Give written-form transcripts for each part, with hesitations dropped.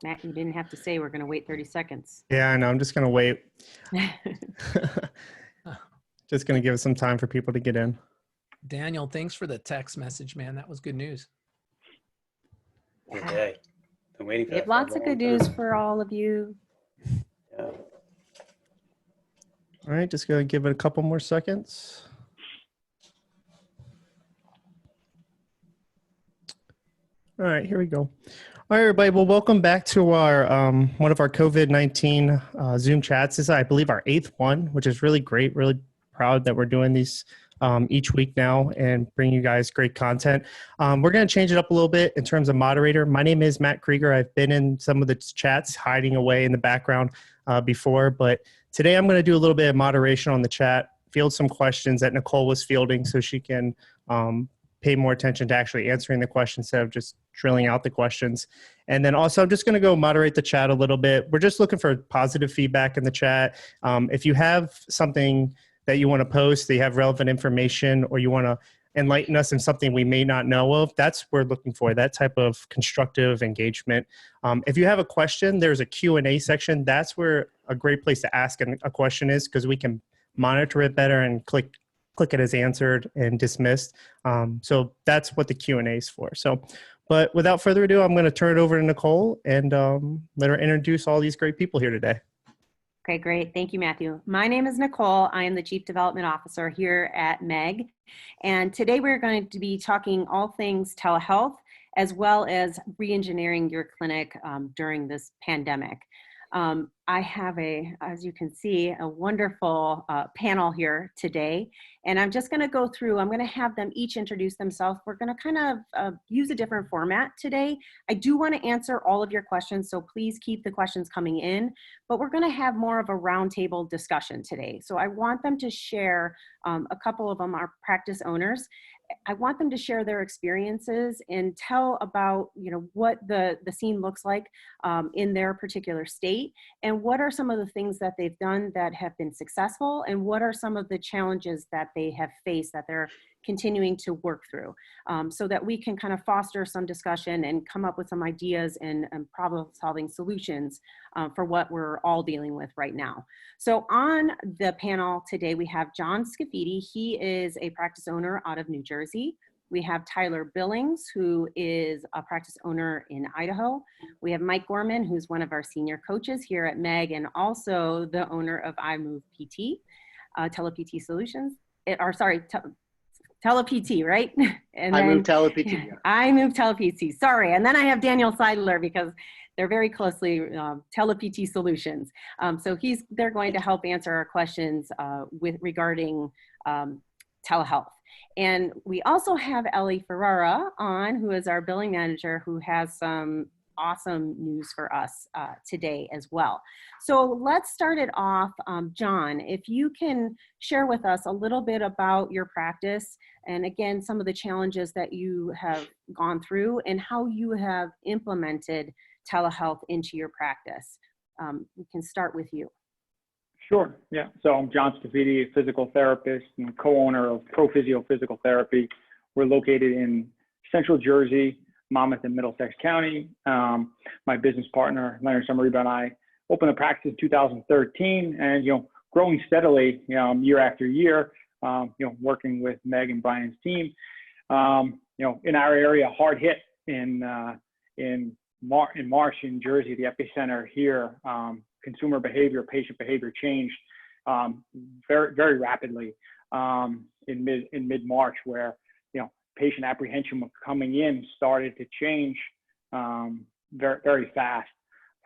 Matt, you didn't have to say we're going to wait 30 seconds. Yeah, I know. I'm just going to wait. Just going to give it some time for people to get in. Daniel, thanks for the text message, man. That was good news. Okay. Been waiting for We have that for a lots of long good news time. for all of you. Yeah. All right, just going to give it a couple more seconds. All right, here we go. All right, everybody. Well, welcome back to our one of our COVID-19 Zoom chats. This is, I believe, our 8th one, which is really great. Really proud that we're doing these each week now and bring you guys great content. We're going to change it up a little bit in terms of moderator. My name is Matt Krieger. I've been in some of the chats hiding away in the background before, but today I'm going to do a little bit of moderation on the chat, field some questions that Nicole was fielding so she can pay more attention to actually answering the questions instead of just drilling out the questions. And then also, I'm just going to go moderate the chat a little bit. We're just looking for positive feedback in the chat. If you have something that you want to post, that you have relevant information, or you want to enlighten us in something we may not know of, that's what we're looking for, that type of constructive engagement. If you have a question, there's a Q&A section. That's where a great place to ask a question is, because we can monitor it better and click it as answered and dismissed. So that's what the Q&A is for. So, but without further ado, I'm going to turn it over to Nicole and let her introduce all these great people here today. Okay, great. Thank you, Matthew. My name is Nicole. I am the Chief Development Officer here at MEG. And today we're going to be talking all things telehealth, as well as re-engineering your clinic during this pandemic. I have as you can see, a wonderful panel here today, and I'm just going to go through, I'm going to have them each introduce themselves. We're going to kind of use a different format today. I do want to answer all of your questions, so please keep the questions coming in, but we're going to have more of a roundtable discussion today. So I want them to share, a couple of them are practice owners. I want them to share their experiences and tell about, what the scene looks like in their particular state, and what are some of the things that they've done that have been successful, and what are some of the challenges that they have faced that they're continuing to work through, so that we can kind of foster some discussion and come up with some ideas and problem-solving solutions for what we're all dealing with right now. So on the panel today, we have John Scafidi. He is a practice owner out of New Jersey. We have Tyler Billings, who is a practice owner in Idaho. We have Mike Gorman, who's one of our senior coaches here at MEG and also the owner of iMove PT, TelePT Solutions, TelePT, right? And iMove TelePT. Yeah. iMove TelePT, sorry. And then I have Daniel Seidler, because they're very closely TelePT Solutions. So they're going to help answer our questions regarding telehealth. And we also have Ellie Ferrara on, who is our billing manager, who has some awesome news for us today as well. So let's start it off. John, if you can share with us a little bit about your practice, and again, some of the challenges that you have gone through and how you have implemented telehealth into your practice. We can start with you. Sure. Yeah. So I'm John Scafidi, a physical therapist and co-owner of Pro Physio Physical Therapy. We're located in Central Jersey, Monmouth and Middlesex County. My business partner, Leonard Samariba, and I opened a practice in 2013, and growing steadily, year after year. Working with Meg and Brian's team. In our area, hard hit in March in Jersey, the epicenter here. Consumer behavior, patient behavior changed very, very rapidly in mid-March, where patient apprehension of coming in started to change very, very fast.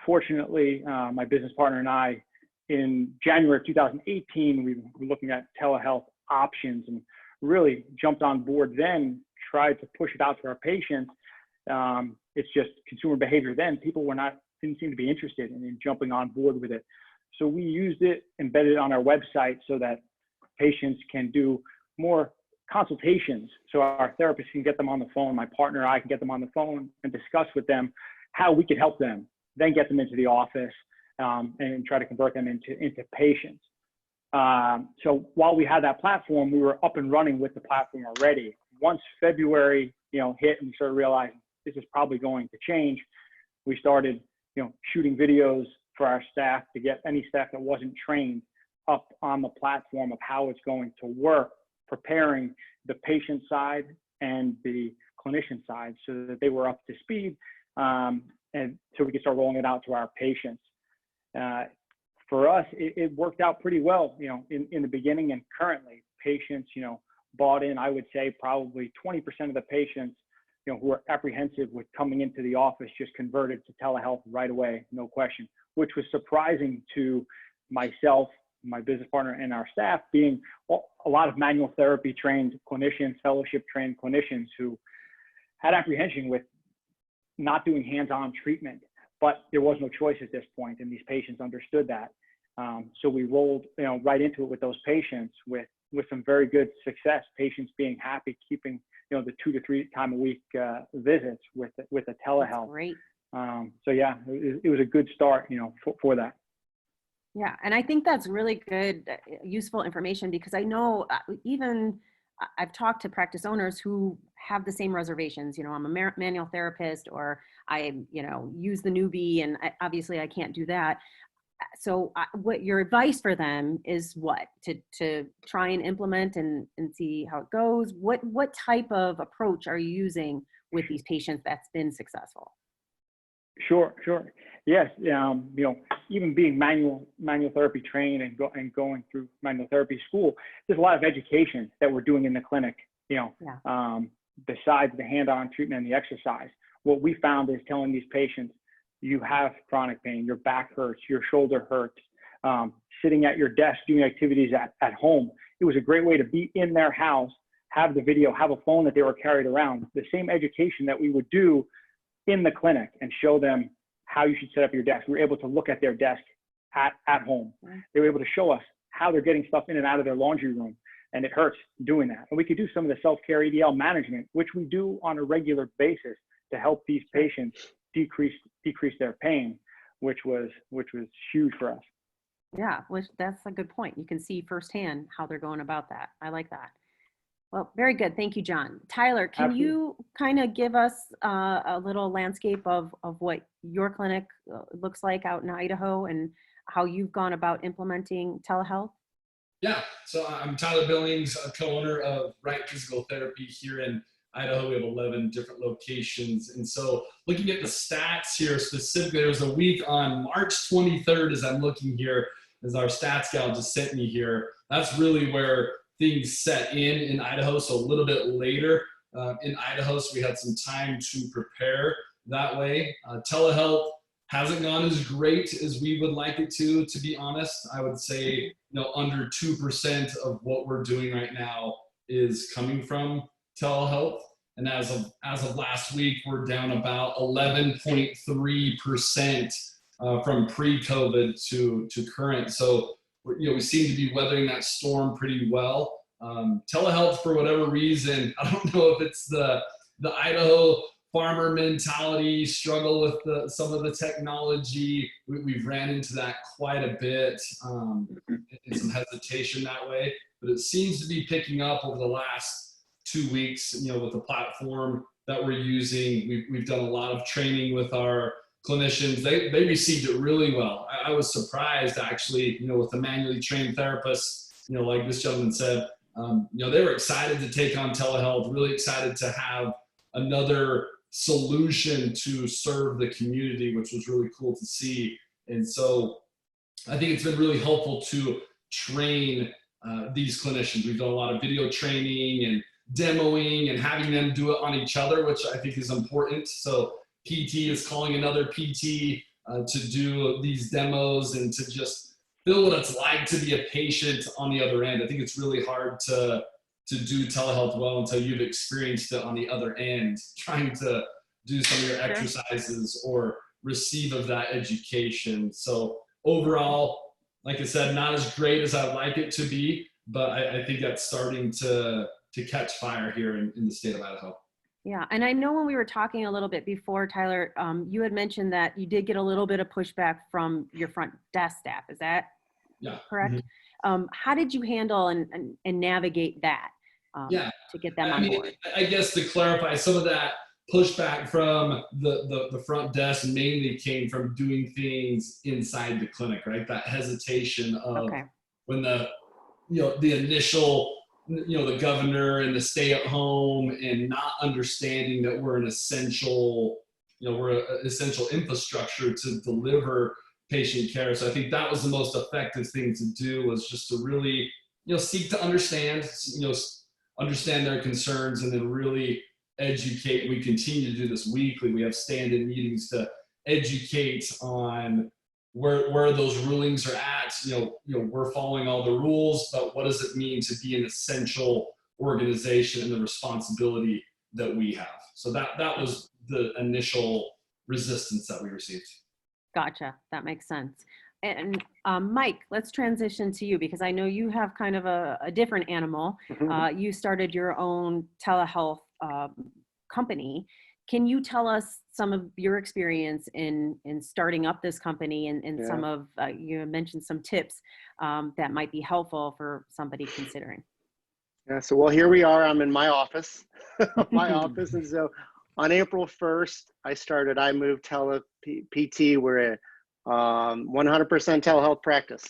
Fortunately, my business partner and I, in January of 2018, we were looking at telehealth options and really jumped on board then, tried to push it out to our patients. It's just consumer behavior then. People didn't seem to be interested in jumping on board with it. So we used it, embedded it on our website so that patients can do more consultations. So our therapist can get them on the phone, my partner and I can get them on the phone and discuss with them how we could help them, then get them into the office and try to convert them into patients. So while we had that platform, we were up and running with the platform already. Once February, hit and we started realizing this is probably going to change, we started, shooting videos for our staff to get any staff that wasn't trained up on the platform of how it's going to work, preparing the patient side and the clinician side so that they were up to speed, and so we could start rolling it out to our patients. For us, it worked out pretty well, in the beginning, and currently patients, bought in. I would say probably 20% of the patients, who were apprehensive with coming into the office just converted to telehealth right away, no question, which was surprising to myself, my business partner, and our staff, being a lot of manual therapy trained clinicians, fellowship trained clinicians who had apprehension with not doing hands-on treatment, but there was no choice at this point, and these patients understood that. So we rolled, right into it with those patients with some very good success. Patients being happy, keeping, the 2 to 3 time a week visits with the telehealth. Great. So yeah, it was a good start, for that. Yeah, and I think that's really good, useful information, because I know even I've talked to practice owners who have the same reservations. I'm a manual therapist, or I, use the newbie, and obviously I can't do that. So what your advice for them is what? To try and implement and see how it goes? What type of approach are you using with these patients that's been successful? Sure. Yes. Even being manual therapy trained and going through manual therapy school, there's a lot of education that we're doing in the clinic, besides the hand-on treatment and the exercise. What we found is telling these patients, you have chronic pain, your back hurts, your shoulder hurts, sitting at your desk doing activities at home. It was a great way to be in their house, have the video, have a phone that they were carried around, the same education that we would do in the clinic, and show them how you should set up your desk. We were able to look at their desk at home. They were able to show us how they're getting stuff in and out of their laundry room, and it hurts doing that. And we could do some of the self-care EDL management, which we do on a regular basis, to help these patients decrease their pain, which was huge for us. Yeah, which that's a good point. You can see firsthand how they're going about that. I like that. Well, very good. Thank you, John. Tyler, can Absolutely. you kind of give us a little landscape of what your clinic looks like out in Idaho, and how you've gone about implementing telehealth? Yeah, so I'm Tyler Billings, a co-owner of Right Physical Therapy here in Idaho. We have 11 different locations. And so looking at the stats here specifically, there was a week on March 23rd, as I'm looking here, as our stats gal just sent me here. That's really where things set in Idaho, so a little bit later in Idaho, so we had some time to prepare that way. Telehealth hasn't gone as great as we would like it to be honest. I would say under 2% of what we're doing right now is coming from telehealth, and as of last week, we're down about 11.3% from pre-COVID to current. So we seem to be weathering that storm pretty well. Telehealth, for whatever reason, I don't know if it's the Idaho farmer mentality, struggle with some of the technology. We've ran into that quite a bit, and some hesitation that way. But it seems to be picking up over the last 2 weeks. With the platform that we're using, we've done a lot of training with our clinicians. They received it really well. I was surprised actually, with the manually trained therapists, like this gentleman said, they were excited to take on telehealth, really excited to have another solution to serve the community, which was really cool to see. And so I think it's been really helpful to train these clinicians. We've done a lot of video training and demoing and having them do it on each other, which I think is important. So PT is calling another PT to do these demos and to just feel what it's like to be a patient on the other end. I think it's really hard to do telehealth well until you've experienced it on the other end, trying to do some of your exercises or receive of that education. So overall, like I said, not as great as I'd like it to be, but I think that's starting to catch fire here in the state of Idaho. Yeah, and I know when we were talking a little bit before, Tyler, you had mentioned that you did get a little bit of pushback from your front desk staff. Is that correct? How did you handle and navigate that Yeah. to get them I on mean, board? I guess to clarify, some of that pushback from the front desk mainly came from doing things inside the clinic, right? That hesitation of Okay. when the initial, the governor and the stay at home and not understanding that we're an essential, we're an essential infrastructure to deliver patient care. So I think that was the most effective thing to do, was just to really, seek to understand, understand their concerns, and then really educate. We continue to do this weekly. We have stand-in meetings to educate on where those rulings are at. We're following all the rules, but what does it mean to be an essential organization and the responsibility that we have? So that was the initial resistance that we received. Gotcha. That makes sense. And Mike, let's transition to you, because I know you have kind of a different animal. You started your own telehealth company. Can you tell us some of your experience in starting up this company, and some of, you mentioned some tips that might be helpful for somebody considering? Yeah, so well, here we are. I'm in my office, and so on April 1st, I moved PT. We're a 100% telehealth practice,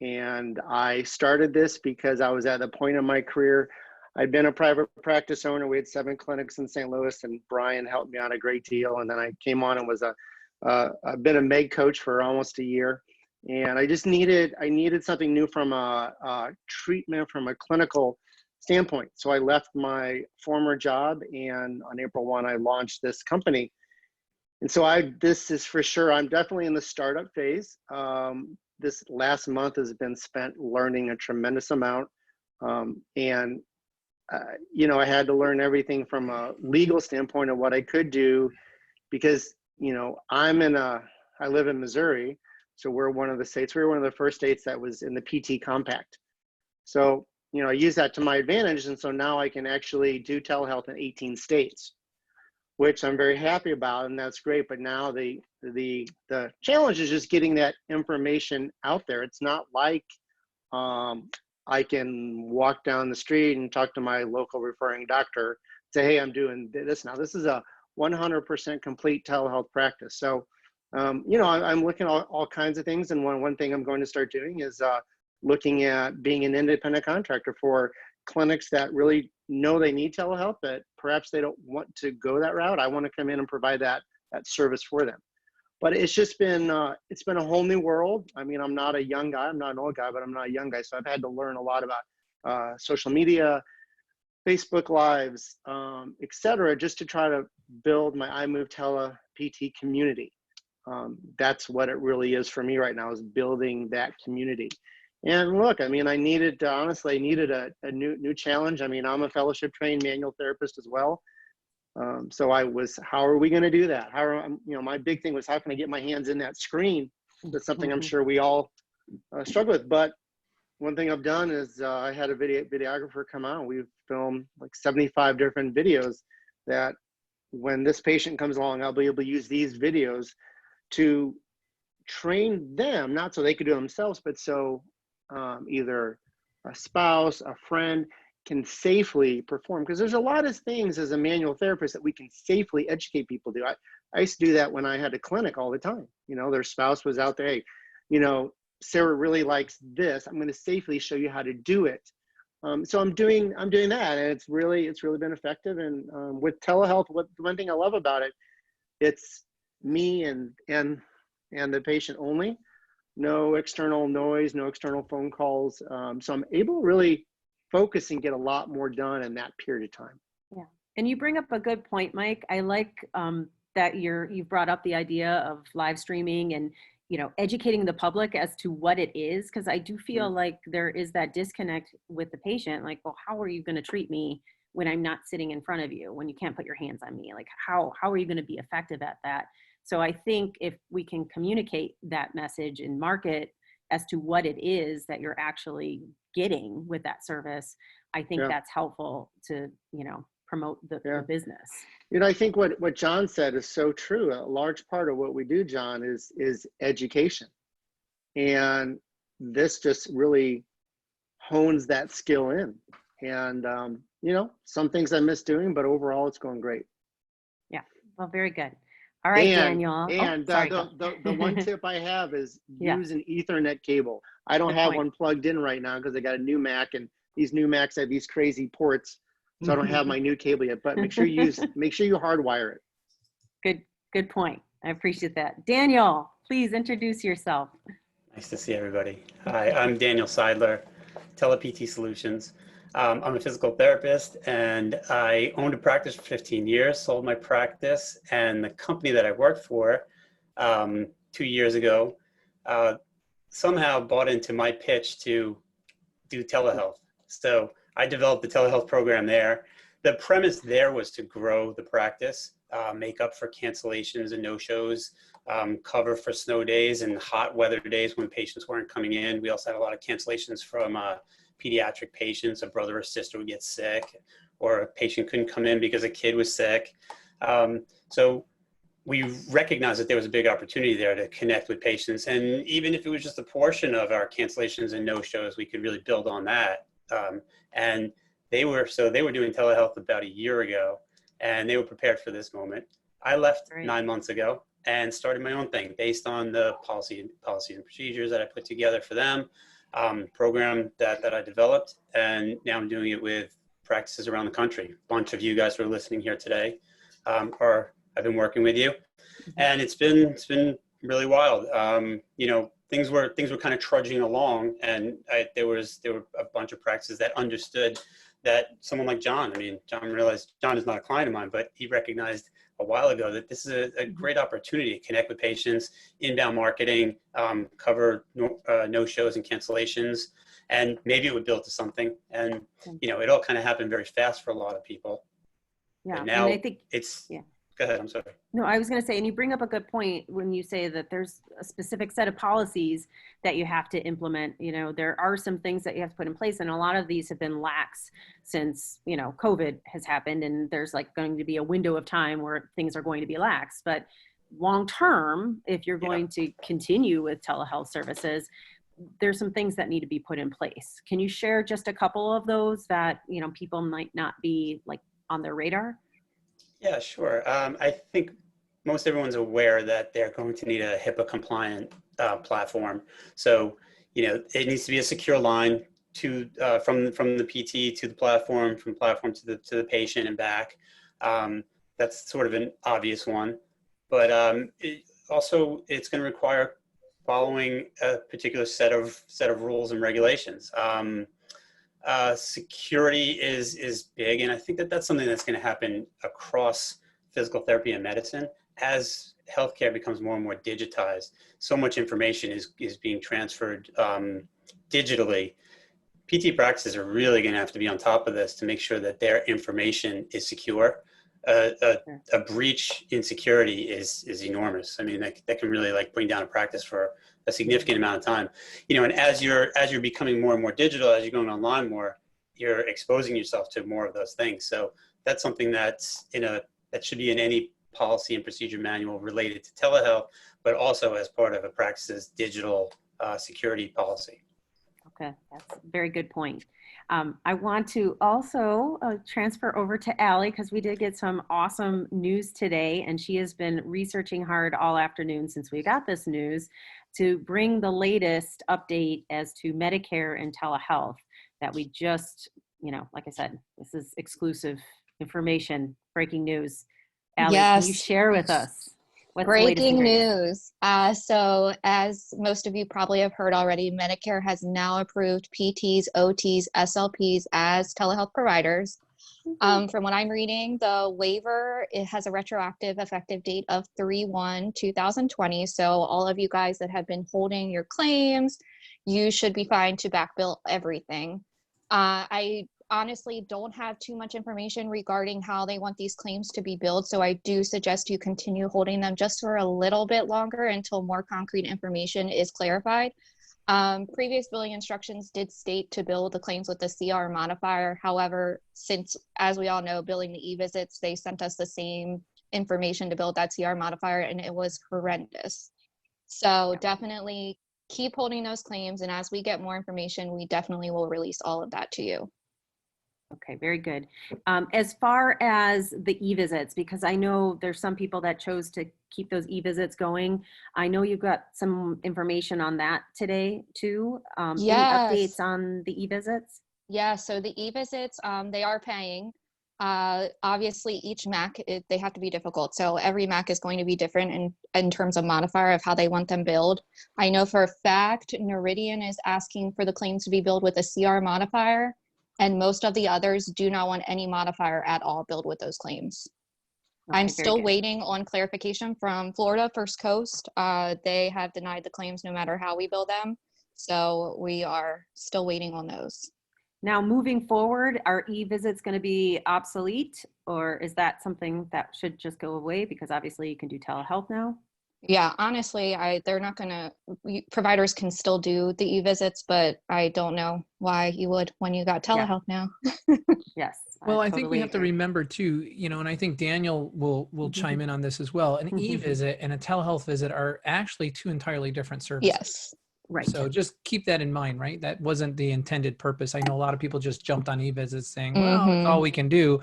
and I started this because I was at a point in my career. I'd been a private practice owner. We had 7 clinics in St. Louis, and Brian helped me out a great deal. And then I came on and was I've been a MEG coach for almost a year, and I needed something new from a treatment, from a clinical standpoint. So I left my former job, and on April 1, I launched this company. And so this is for sure, I'm definitely in the startup phase. This last month has been spent learning a tremendous amount. I had to learn everything from a legal standpoint of what I could do, because, I live in Missouri. So we were one of the first states that was in the PT compact. So, I use that to my advantage. And so now I can actually do telehealth in 18 states, which I'm very happy about. And that's great. But now the challenge is just getting that information out there. It's not like, I can walk down the street and talk to my local referring doctor, say, hey, I'm doing this now. This is a 100% complete telehealth practice. So, I'm looking at all kinds of things. And one thing I'm going to start doing is looking at being an independent contractor for clinics that really know they need telehealth, but perhaps they don't want to go that route. I want to come in and provide that service for them. But it's just been, it's been a whole new world. I mean, I'm not a young guy, I'm not an old guy, but I'm not a young guy. So I've had to learn a lot about social media, Facebook Lives, et cetera, just to try to build my iMove Tele PT community. That's what it really is for me right now, is building that community. And look, I mean, I needed a new challenge. I mean, I'm a fellowship trained manual therapist as well. So how are we going to do that? My big thing was, how can I get my hands in that screen? That's something I'm sure we all struggle with. But one thing I've done is I had a videographer come out. We've filmed like 75 different videos that when this patient comes along, I'll be able to use these videos to train them, not so they could do it themselves, but so either a spouse, a friend can safely perform. Because there's a lot of things as a manual therapist that we can safely educate people to. I used to do that when I had a clinic all the time. Their spouse was out there, hey, Sarah really likes this. I'm going to safely show you how to do it. So I'm doing that, and it's really been effective. And with telehealth, one thing I love about it, it's me and the patient only. No external noise, no external phone calls. So I'm able to really focus and get a lot more done in that period of time. Yeah. And you bring up a good point, Mike. I like that you've brought up the idea of live streaming and, educating the public as to what it is. Cause I do feel like there is that disconnect with the patient. Like, well, how are you going to treat me when I'm not sitting in front of you, when you can't put your hands on me? Like, how are you going to be effective at that? So I think if we can communicate that message and market as to what it is that you're actually getting with that service, I think that's helpful to, promote the business. I think what John said is so true. A large part of what we do, John, is education. And this just really hones that skill in. And, some things I miss doing, but overall it's going great. Yeah. Well, very good. All right, Daniel. And sorry, the one tip I have is Yeah. use an Ethernet cable. I don't Good have point. one plugged in right now because I got a new Mac, and these new Macs have these crazy ports. So I don't have my new cable yet, but make sure you hardwire it. Good point. I appreciate that. Daniel, please introduce yourself. Nice to see everybody. Hi, I'm Daniel Seidler, TelePT Solutions. I'm a physical therapist, and I owned a practice for 15 years, sold my practice, and the company that I worked for 2 years ago somehow bought into my pitch to do telehealth. So I developed the telehealth program there. The premise there was to grow the practice, make up for cancellations and no-shows, cover for snow days and hot weather days when patients weren't coming in. We also had a lot of cancellations from pediatric patients. A brother or sister would get sick, or a patient couldn't come in because a kid was sick. So we recognized that there was a big opportunity there to connect with patients. And even if it was just a portion of our cancellations and no-shows, we could really build on that. And they were doing telehealth about a year ago, and they were prepared for this moment. I left 9 months ago and started my own thing based on the policy and procedures that I put together for them, program that I developed, and now I'm doing it with practices around the country. A bunch of you guys who are listening here today, I've been working with you, and it's been really wild. Things were kind of trudging along, and there were a bunch of practices that understood that someone like John realized John is not a client of mine, but he recognized a while ago that this is a great opportunity to connect with patients, inbound marketing, cover no-shows and cancellations, and maybe it would build to something. And, it all kind of happened very fast for a lot of people. Yeah. And now I think Go ahead, I'm sorry. No, I was going to say, and you bring up a good point when you say that there's a specific set of policies that you have to implement. There are some things that you have to put in place, and a lot of these have been lax since, COVID has happened, and there's going to be a window of time where things are going to be lax. But long term, if you're going to continue with telehealth services, there's some things that need to be put in place. Can you share just a couple of those that, people might not be on their radar? Yeah, sure. I think most everyone's aware that they're going to need a HIPAA compliant platform. So, it needs to be a secure line to from the PT to the platform, from the platform to the patient and back. That's sort of an obvious one, but it's going to require following a particular set of rules and regulations. Security is big, and I think that's something that's going to happen across physical therapy and medicine as healthcare becomes more and more digitized. So much information is being transferred digitally. PT practices are really going to have to be on top of this to make sure that their information is secure. A breach in security is enormous. I mean, that can really bring down a practice for a significant amount of time. And as you're becoming more and more digital, as you're going online more, you're exposing yourself to more of those things. So that's something that should be in any policy and procedure manual related to telehealth, but also as part of a practice's digital security policy. Okay, that's a very good point. I want to also transfer over to Allie, because we did get some awesome news today, and she has been researching hard all afternoon since we got this news to bring the latest update as to Medicare and telehealth that we just, like I said, this is exclusive information, breaking news. Allie, can you share with us? Breaking news. So as most of you probably have heard already, Medicare has now approved PTs, OTs, SLPs as telehealth providers. From what I'm reading, the waiver, it has a retroactive effective date of 3/1/2020. So all of you guys that have been holding your claims, you should be fine to back bill everything. I honestly don't have too much information regarding how they want these claims to be billed, so I do suggest you continue holding them just for a little bit longer until more concrete information is clarified. Previous billing instructions did state to bill the claims with the CR modifier. However, since, as we all know, billing the e-visits, they sent us the same information to bill that CR modifier, and it was horrendous. So definitely keep holding those claims. And as we get more information, we definitely will release all of that to you. Okay, very good. As far as the e-visits, because I know there's some people that chose to keep those e-visits going. I know you've got some information on that today too. Any Yes. updates on the e-visits? Yeah, so the e-visits, they are paying. Obviously, each MAC, they have to be difficult. So every MAC is going to be different in terms of modifier of how they want them billed. I know for a fact, Noridian is asking for the claims to be billed with a CR modifier, and most of the others do not want any modifier at all billed with those claims. Okay, I'm very still good. waiting on clarification from Florida First Coast. They have denied the claims no matter how we bill them. So we are still waiting on those. Now, moving forward, are e-visits going to be obsolete, or is that something that should just go away because obviously you can do telehealth now? Yeah, honestly, they're not gonna, providers can still do the e-visits, but I don't know why you would when you got Yeah. telehealth now. Yes. Well, I think we totally have to agree. remember too, you know, and I think Daniel will chime in on this as well. An e-visit and a telehealth visit are actually two entirely different services. Yes. Right. So just keep that in mind, right? That wasn't the intended purpose. I know a lot of people just jumped on e-visits saying, well, that's all we can do,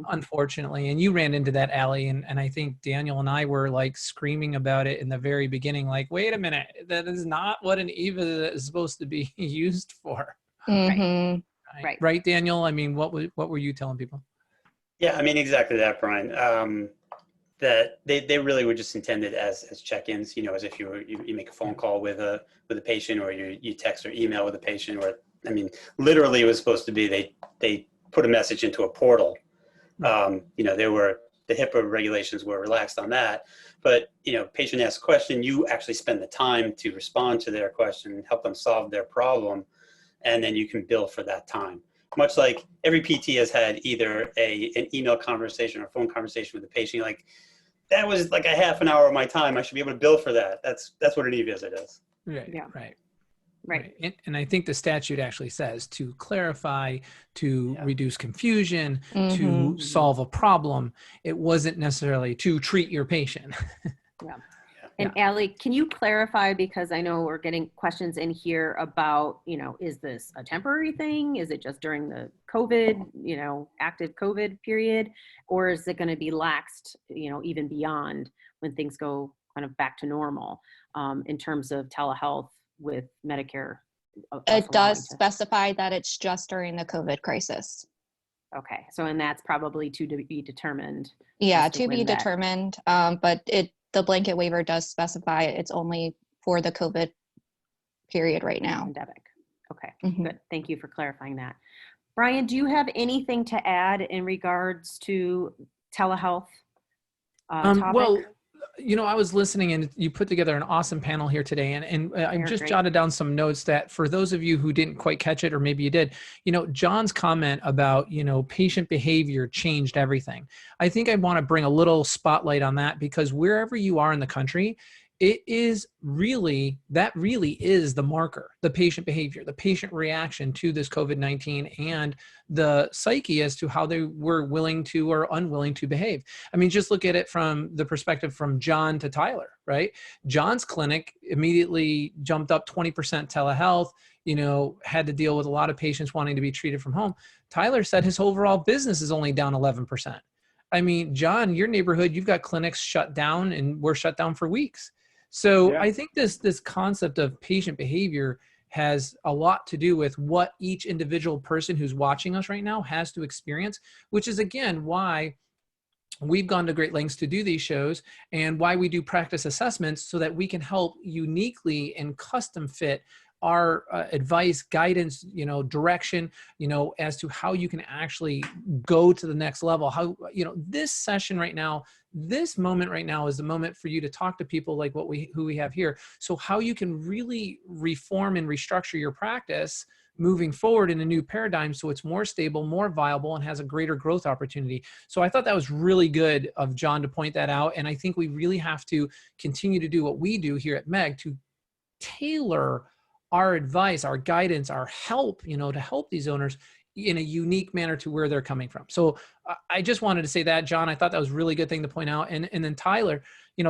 unfortunately. And you ran into that, Allie. And I think Daniel and I were like screaming about it in the very beginning, like, wait a minute, that is not what an e-visit is supposed to be used for. Mm-hmm. Right. Right, Daniel? I mean, what were you telling people? Yeah, I mean, exactly that, Brian. That they really were just intended as check-ins, you know, as if you make a phone call with a patient, or you text or email with a patient, or, I mean, literally it was supposed to be they put a message into a portal. You know, the HIPAA regulations were relaxed on that, but, you know, patient asks a question, you actually spend the time to respond to their question, help them solve their problem, and then you can bill for that time. Much like every PT has had either an email conversation or phone conversation with the patient, like, that was like a half an hour of my time. I should be able to bill for that. That's what an e-visit is. Right. Yeah. Right. And I think the statute actually says to clarify, to reduce confusion, to solve a problem. It wasn't necessarily to treat your patient. And Allie, can you clarify, because I know we're getting questions in here about, you know, is this a temporary thing? Is it just during the COVID, you know, active COVID period, or is it going to be laxed, you know, even beyond when things go kind of back to normal in terms of telehealth with Medicare? It does specify that it's just during the COVID crisis. Okay, so and that's probably to be determined. Yeah, to be determined, but the blanket waiver does specify it's only for the COVID period right now. Pandemic. Okay, good. Thank you for clarifying that. Brian, do you have anything to add in regards to telehealth topic? Well, you know, I was listening and you put together an awesome panel here today. And I just jotted down some notes that for those of you who didn't quite catch it, or maybe you did, you know, John's comment about, you know, patient behavior changed everything. I think I want to bring a little spotlight on that, because wherever you are in the country, it is really, that really is the marker, the patient behavior, the patient reaction to this COVID-19, and the psyche as to how they were willing to or unwilling to behave. I mean, just look at it from the perspective from John to Tyler, right? John's clinic immediately jumped up 20% telehealth, you know, had to deal with a lot of patients wanting to be treated from home. Tyler said his overall business is only down 11%. I mean, John, your neighborhood, you've got clinics shut down and were shut down for weeks. So I think this concept of patient behavior has a lot to do with what each individual person who's watching us right now has to experience, which is, again, why we've gone to great lengths to do these shows and why we do practice assessments, so that we can help uniquely and custom fit our advice, guidance, you know, direction, you know, as to how you can actually go to the next level. How, you know, this session right now, this moment right now is the moment for you to talk to people like who we have here. So how you can really reform and restructure your practice moving forward in a new paradigm, so it's more stable, more viable, and has a greater growth opportunity. So I thought that was really good of John to point that out. And I think we really have to continue to do what we do here at MEG to tailor our advice, our guidance, our help, you know, to help these owners in a unique manner to where they're coming from. So I just wanted to say that, John, I thought that was a really good thing to point out. And then Tyler,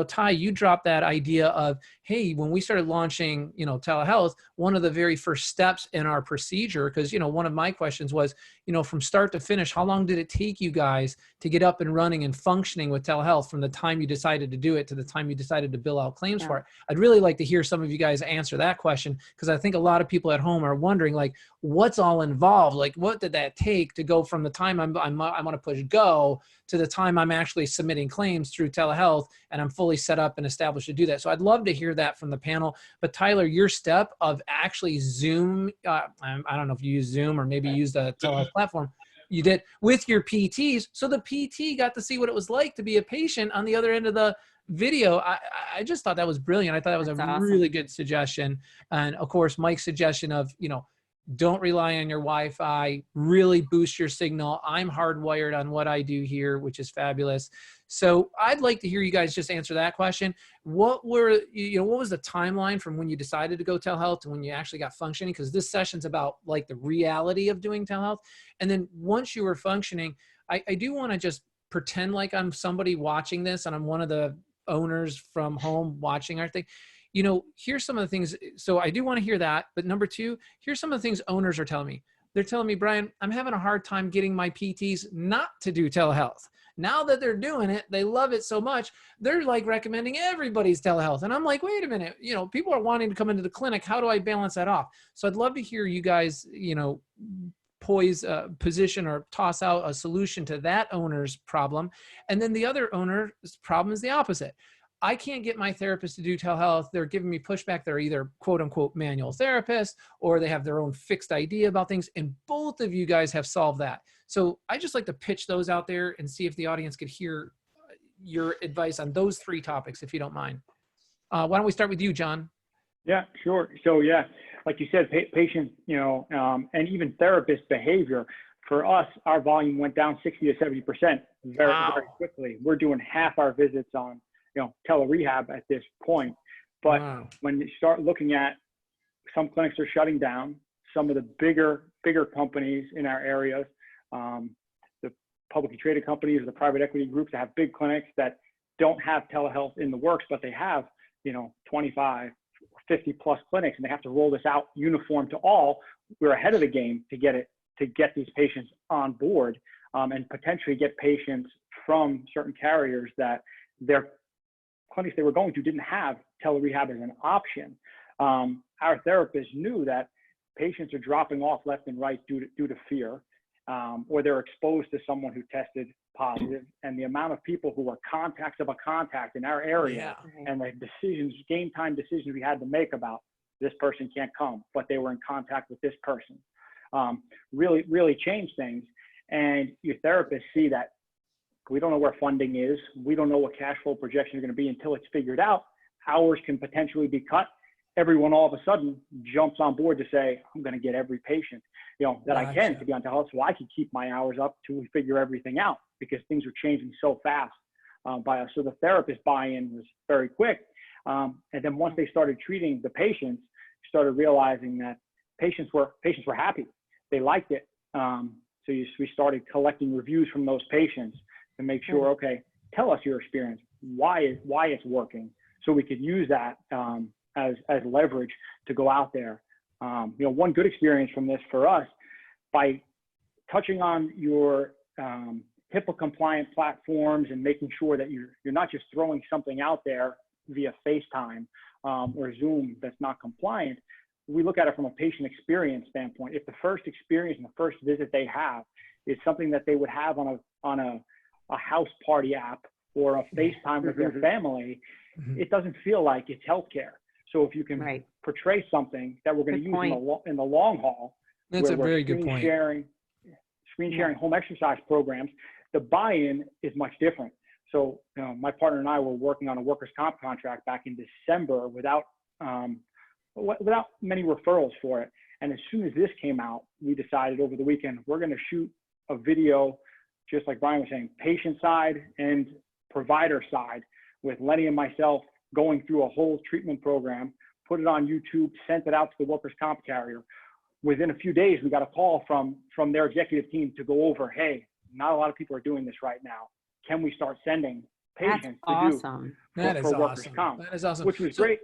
Ty, you dropped that idea of, hey, when we started launching, telehealth, one of the very first steps in our procedure, because, one of my questions was, from start to finish, how long did it take you guys to get up and running and functioning with telehealth from the time you decided to do it to the time you decided to bill out claims for it? I'd really like to hear some of you guys answer that question, because I think a lot of people at home are wondering, like, what's all involved? Like, what did that take to go from the time I'm going to push go to the time I'm actually submitting claims through telehealth and I'm fully set up and established to do that? So I'd love to hear that from the panel. But Tyler, your step of actually Zoom, I don't know if you use Zoom or maybe use the telehealth platform, you did with your PTs. So the PT got to see what it was like to be a patient on the other end of the video. I just thought that was brilliant. I thought that was That's a awesome. really good suggestion. And of course, Mike's suggestion of, don't rely on your Wi-Fi, really boost your signal. I'm hardwired on what I do here, which is fabulous. So I'd like to hear you guys just answer that question. What was the timeline from when you decided to go telehealth to when you actually got functioning? Because this session's about like the reality of doing telehealth. And then once you were functioning, I do want to just pretend like I'm somebody watching this and I'm one of the owners from home watching our thing. Here's some of the things. So I do want to hear that. But number two, here's some of the things owners are telling me. They're telling me, Brian, I'm having a hard time getting my PTs not to do telehealth. Now that they're doing it, they love it so much. They're like recommending everybody's telehealth. And I'm like, wait a minute, people are wanting to come into the clinic. How do I balance that off? So I'd love to hear you guys, position or toss out a solution to that owner's problem. And then the other owner's problem is the opposite. I can't get my therapist to do telehealth. They're giving me pushback. They're either quote unquote manual therapists or they have their own fixed idea about things. And both of you guys have solved that. So I just like to pitch those out there and see if the audience could hear your advice on those three topics, if you don't mind. Why don't we start with you, John? Yeah, sure. So yeah, like you said, patient, and even therapist behavior. For us, our volume went down 60 to 70% very quickly. We're doing half our visits on telerehab at this point. But when you start looking at some clinics are shutting down, some of the bigger companies in our areas, the publicly traded companies, the private equity groups that have big clinics that don't have telehealth in the works, but they have, 25, 50 plus clinics, and they have to roll this out uniform to all. We're ahead of the game to get these patients on board, and potentially get patients from certain carriers that their clinics they were going to didn't have telerehab as an option. Our therapists knew that patients are dropping off left and right due to fear, or they're exposed to someone who tested positive, and the amount of people who were contacts of a contact in our area, and the game time decisions we had to make about this person can't come, but they were in contact with this person, really changed things. And your therapists see that we don't know where funding is. We don't know what cash flow projections are going to be until it's figured out. Hours can potentially be cut. Everyone all of a sudden jumps on board to say, I'm going to get every patient, that I can to be on telehealth, so I can keep my hours up till we figure everything out, because things are changing so fast by us. So the therapist buy-in was very quick. And then once they started treating the patients, started realizing that patients were happy. They liked it. So we started collecting reviews from those patients to make sure, okay, tell us your experience, why it's working, so we could use that as leverage to go out there. One good experience from this for us, by touching on your HIPAA compliant platforms and making sure that you're not just throwing something out there via FaceTime or Zoom that's not compliant. We look at it from a patient experience standpoint. If the first experience and the first visit they have is something that they would have on a house party app or a FaceTime with their family, it doesn't feel like it's healthcare. So if you can portray something that we're going to use in the long haul, that's a very good point. Screen sharing home exercise programs, the buy-in is much different. So my partner and I were working on a workers' comp contract back in December without many referrals for it. And as soon as this came out, we decided over the weekend, we're going to shoot a video, just like Brian was saying, patient side and provider side, with Lenny and myself going through a whole treatment program, put it on YouTube, sent it out to the workers' comp carrier. Within a few days, we got a call from their executive team to go over, hey, not a lot of people are doing this right now. Can we start sending patients That's to do awesome. That is for workers' awesome. comp, That is awesome. which was So, great.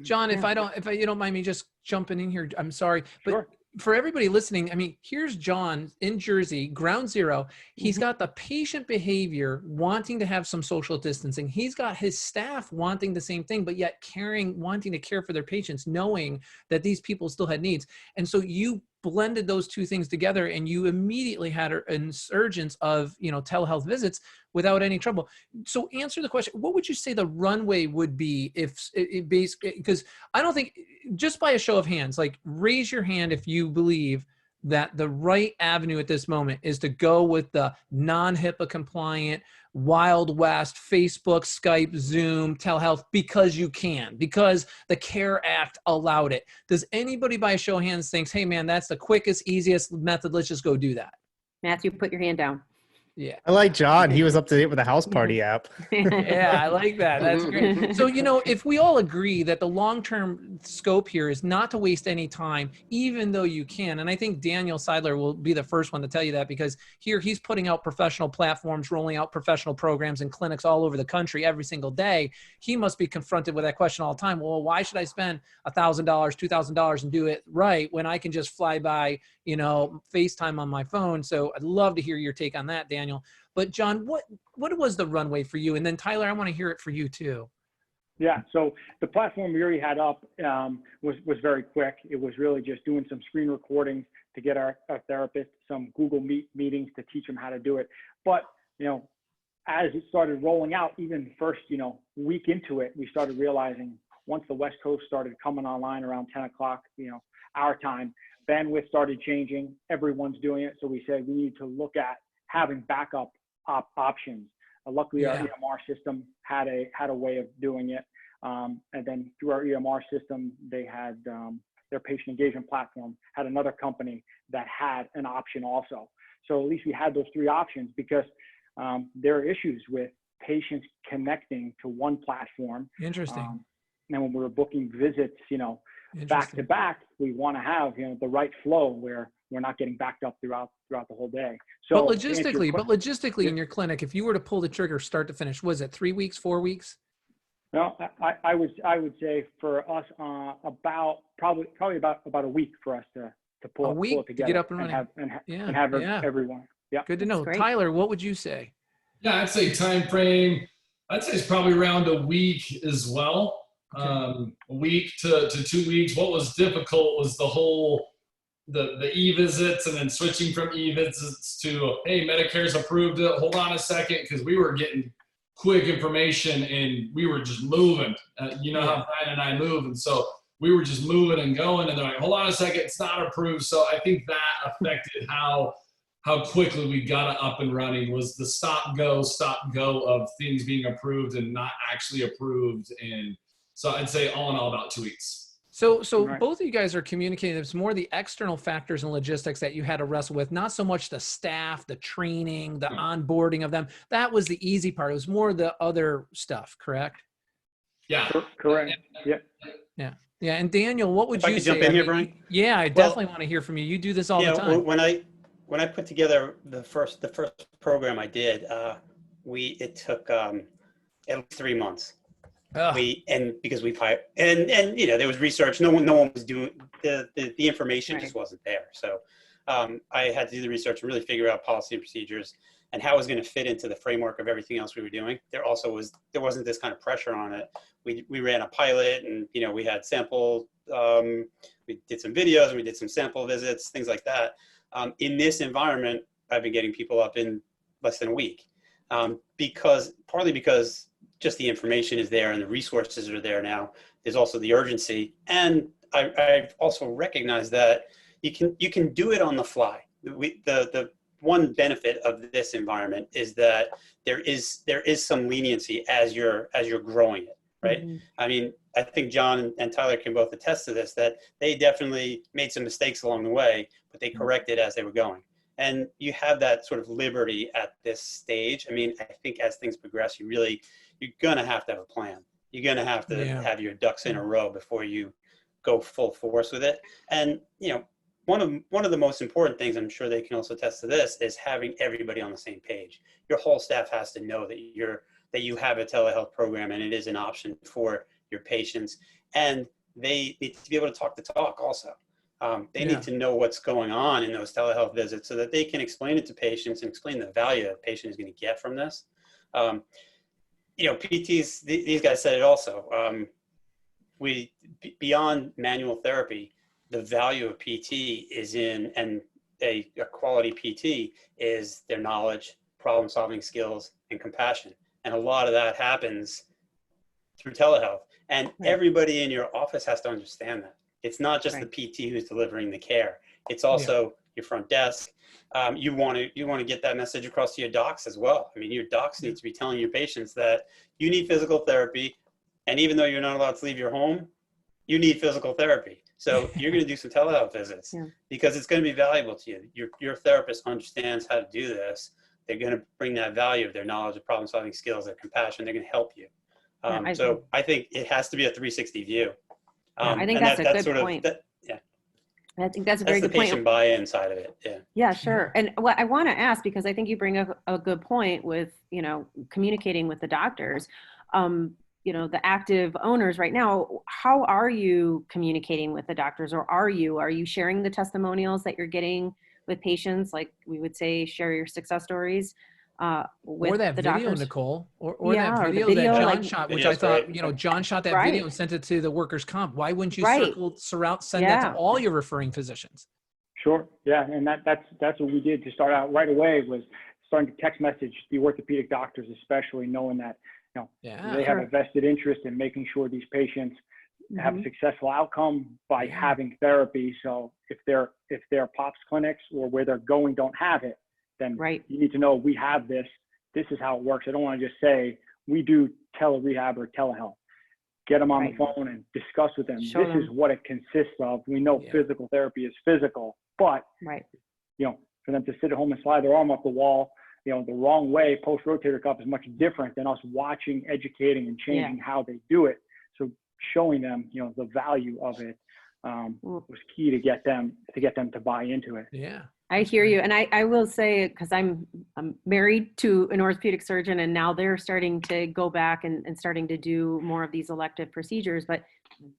John, Yeah. if you don't mind me just jumping in here, I'm sorry, but Sure. for everybody listening, I mean, here's John in Jersey, ground zero. He's got the patient behavior wanting to have some social distancing. He's got his staff wanting the same thing, but yet wanting to care for their patients, knowing that these people still had needs. And so you blended those two things together, and you immediately had an insurgence of, telehealth visits without any trouble. So answer the question, what would you say the runway would be if it basically, because I don't think, just by a show of hands, like raise your hand if you believe that the right avenue at this moment is to go with the non-HIPAA compliant, Wild West, Facebook, Skype, Zoom, telehealth, because because the CARE Act allowed it. Does anybody by a show of hands thinks, hey man, that's the quickest, easiest method, let's just go do that? Matthew, put your hand down. Yeah. I like John. He was up to date with the house party app. Yeah, I like that. That's great. So, if we all agree that the long-term scope here is not to waste any time, even though you can, and I think Daniel Seidler will be the first one to tell you that, because here he's putting out professional platforms, rolling out professional programs and clinics all over the country every single day. He must be confronted with that question all the time. Well, why should I spend $1,000, $2,000 and do it right when I can just fly by, FaceTime on my phone? So I'd love to hear your take on that, Daniel. But John, what was the runway for you? And then Tyler, I want to hear it for you too. Yeah, so the platform we already had up was very quick. It was really just doing some screen recordings to get our therapist some Google Meet meetings to teach them how to do it. But, as it started rolling out, even first, week into it, we started realizing once the West Coast started coming online around 10 o'clock, our time, bandwidth started changing. Everyone's doing it. So we said we need to look at having backup options. Luckily, our EMR system had a way of doing it. And then through our EMR system, they had their patient engagement platform had another company that had an option also. So at least we had those three options, because there are issues with patients connecting to one platform. Interesting. And when we were booking visits, back to back, we want to have the right flow where we're not getting backed up throughout the whole day. So, but logistically, in your clinic, if you were to pull the trigger start to finish, was it 3 weeks, 4 weeks? No, I would say for us probably about a week for us to pull it together, to get up and running, and have everyone. Yeah, good to know. Tyler, what would you say? Yeah, I'd say time frame. I'd say it's probably around a week as well. Okay. A week to 2 weeks. What was difficult was the whole the e-visits, and then switching from e-visits to, hey, Medicare's approved it. Hold on a second, because we were getting quick information and we were just moving. How Brian and I move, and so we were just moving and going. And they're like, hold on a second, it's not approved. So I think that affected how quickly we got it up and running, was the stop go of things being approved and not actually approved. And so I'd say all in all about 2 weeks. So right. Both of you guys are communicating. It's more the external factors and logistics that you had to wrestle with, not so much the staff, the training, the onboarding of them. That was the easy part. It was more the other stuff, correct? Yeah. Correct. Yeah. And Daniel, what would you say? Jump in here, Brian? Yeah, I definitely want to hear from you. You do this all the time. When I put together the first program I did, it took at least 3 months. Because we hired, and there was research. No one was doing the information, just wasn't there. So I had to do the research and really figure out policy and procedures and how it was going to fit into the framework of everything else we were doing. There wasn't this kind of pressure on it. We ran a pilot, and we had sample. We did some videos, we did some sample visits, things like that. In this environment, I've been getting people up in less than a week, partly because just the information is there and the resources are there now. There's also the urgency. And I've also recognized that you can do it on the fly. The one benefit of this environment is that there is some leniency as you're growing it, right? Mm-hmm. I mean, I think John and Tyler can both attest to this, that they definitely made some mistakes along the way, but they corrected as they were going. And you have that sort of liberty at this stage. I mean, I think as things progress, you're going to have a plan. You're going to have to have your ducks in a row before you go full force with it. And, one of the most important things, I'm sure they can also attest to this, is having everybody on the same page. Your whole staff has to know that you're that you have a telehealth program and it is an option for your patients. And they need to be able to talk the talk also. They need to know what's going on in those telehealth visits so that they can explain it to patients and explain the value that the patient is going to get from this. PTs, these guys said it also. Beyond manual therapy, the value of PT is in, and a quality PT is their knowledge, problem-solving skills, and compassion. And a lot of that happens through telehealth. And everybody in your office has to understand that. It's not just the PT who's delivering the care. It's also your front desk. You want to get that message across to your docs as well. I mean, your docs need to be telling your patients that you need physical therapy. And even though you're not allowed to leave your home, you need physical therapy. So you're going to do some telehealth visits because it's going to be valuable to you. Your therapist understands how to do this. They're going to bring that value of their knowledge, of problem-solving skills, their compassion. They're going to help you. So I think it has to be a 360 view. I think that's a good point. I think that's a very good point. That's the patient buy-in side of it. Yeah, sure. And what I want to ask, because I think you bring up a good point with, communicating with the doctors, the active owners right now, how are you communicating with the doctors, or are you sharing the testimonials that you're getting with patients? Like we would say, share your success stories. With or that the video, doctors. Nicole, or that video that John shot, which I thought, John shot that video and sent it to the workers' comp. Why wouldn't you send that to all your referring physicians? Sure. Yeah. And that's what we did to start out right away, was starting to text message the orthopedic doctors, especially knowing that, they have a vested interest in making sure these patients have a successful outcome by having therapy. So if their POPS clinics or where they're going don't have it, then you need to know we have this. This is how it works. I don't want to just say we do tele-rehab or telehealth. Get them on the phone and discuss with them. This is what it consists of. We know physical therapy is physical, but for them to sit at home and slide their arm up the wall, the wrong way, post-rotator cuff is much different than us watching, educating, and changing how they do it. So showing them, the value of it was key to get them to buy into it. Yeah. I hear you. And I will say, because I'm married to an orthopedic surgeon, and now they're starting to go back and starting to do more of these elective procedures, but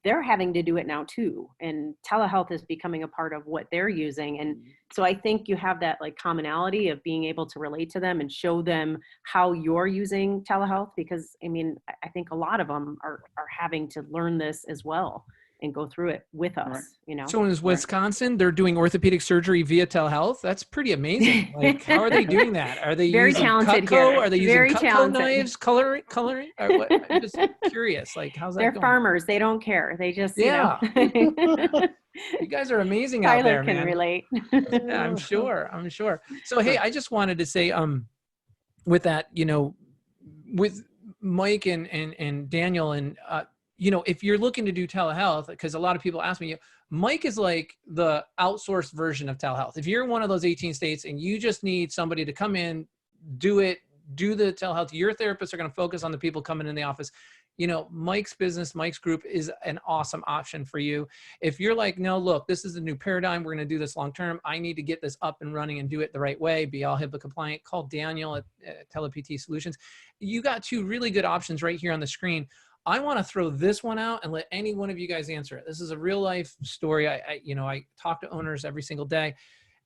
they're having to do it now too. And telehealth is becoming a part of what they're using. And so I think you have that like commonality of being able to relate to them and show them how you're using telehealth, because I think a lot of them are having to learn this as well and go through it with us, So in Wisconsin, they're doing orthopedic surgery via telehealth. That's pretty amazing. Like, how are they doing that? Are they very using talented Cutco? here. Are they using very Cutco talented. knives, coloring? Or what? I'm just curious. Like, how's that They're going? farmers. They don't care. They just, You guys are amazing out there, man. Tyler can relate. Yeah, I'm sure. So, hey, I just wanted to say, with that, with Mike and Daniel and, if you're looking to do telehealth, because a lot of people ask me, Mike is like the outsourced version of telehealth. If you're in one of those 18 states and you just need somebody to come in, do the telehealth, your therapists are going to focus on the people coming in the office. Mike's business, Mike's group is an awesome option for you. If you're like, no, look, this is a new paradigm. We're going to do this long-term. I need to get this up and running and do it the right way. Be all HIPAA compliant. Call Daniel at TelePT Solutions. You got two really good options right here on the screen. I want to throw this one out and let any one of you guys answer it. This is a real life story. I talk to owners every single day,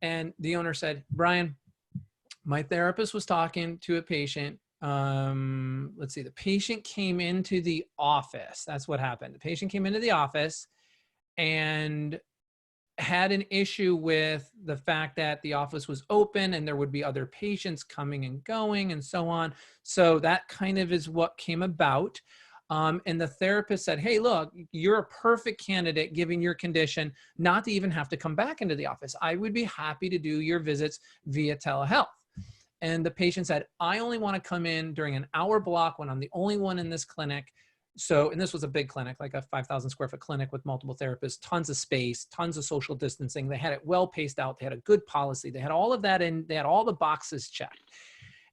and the owner said, Brian, my therapist was talking to a patient. Let's see, the patient came into the office. That's what happened. The patient came into the office and had an issue with the fact that the office was open and there would be other patients coming and going and so on. So that kind of is what came about. And the therapist said, hey, look, you're a perfect candidate given your condition not to even have to come back into the office. I would be happy to do your visits via telehealth. And the patient said, I only want to come in during an hour block when I'm the only one in this clinic. So, and this was a big clinic, like a 5,000 square foot clinic with multiple therapists, tons of space, tons of social distancing. They had it well paced out. They had a good policy. They had all of that in, they had all the boxes checked.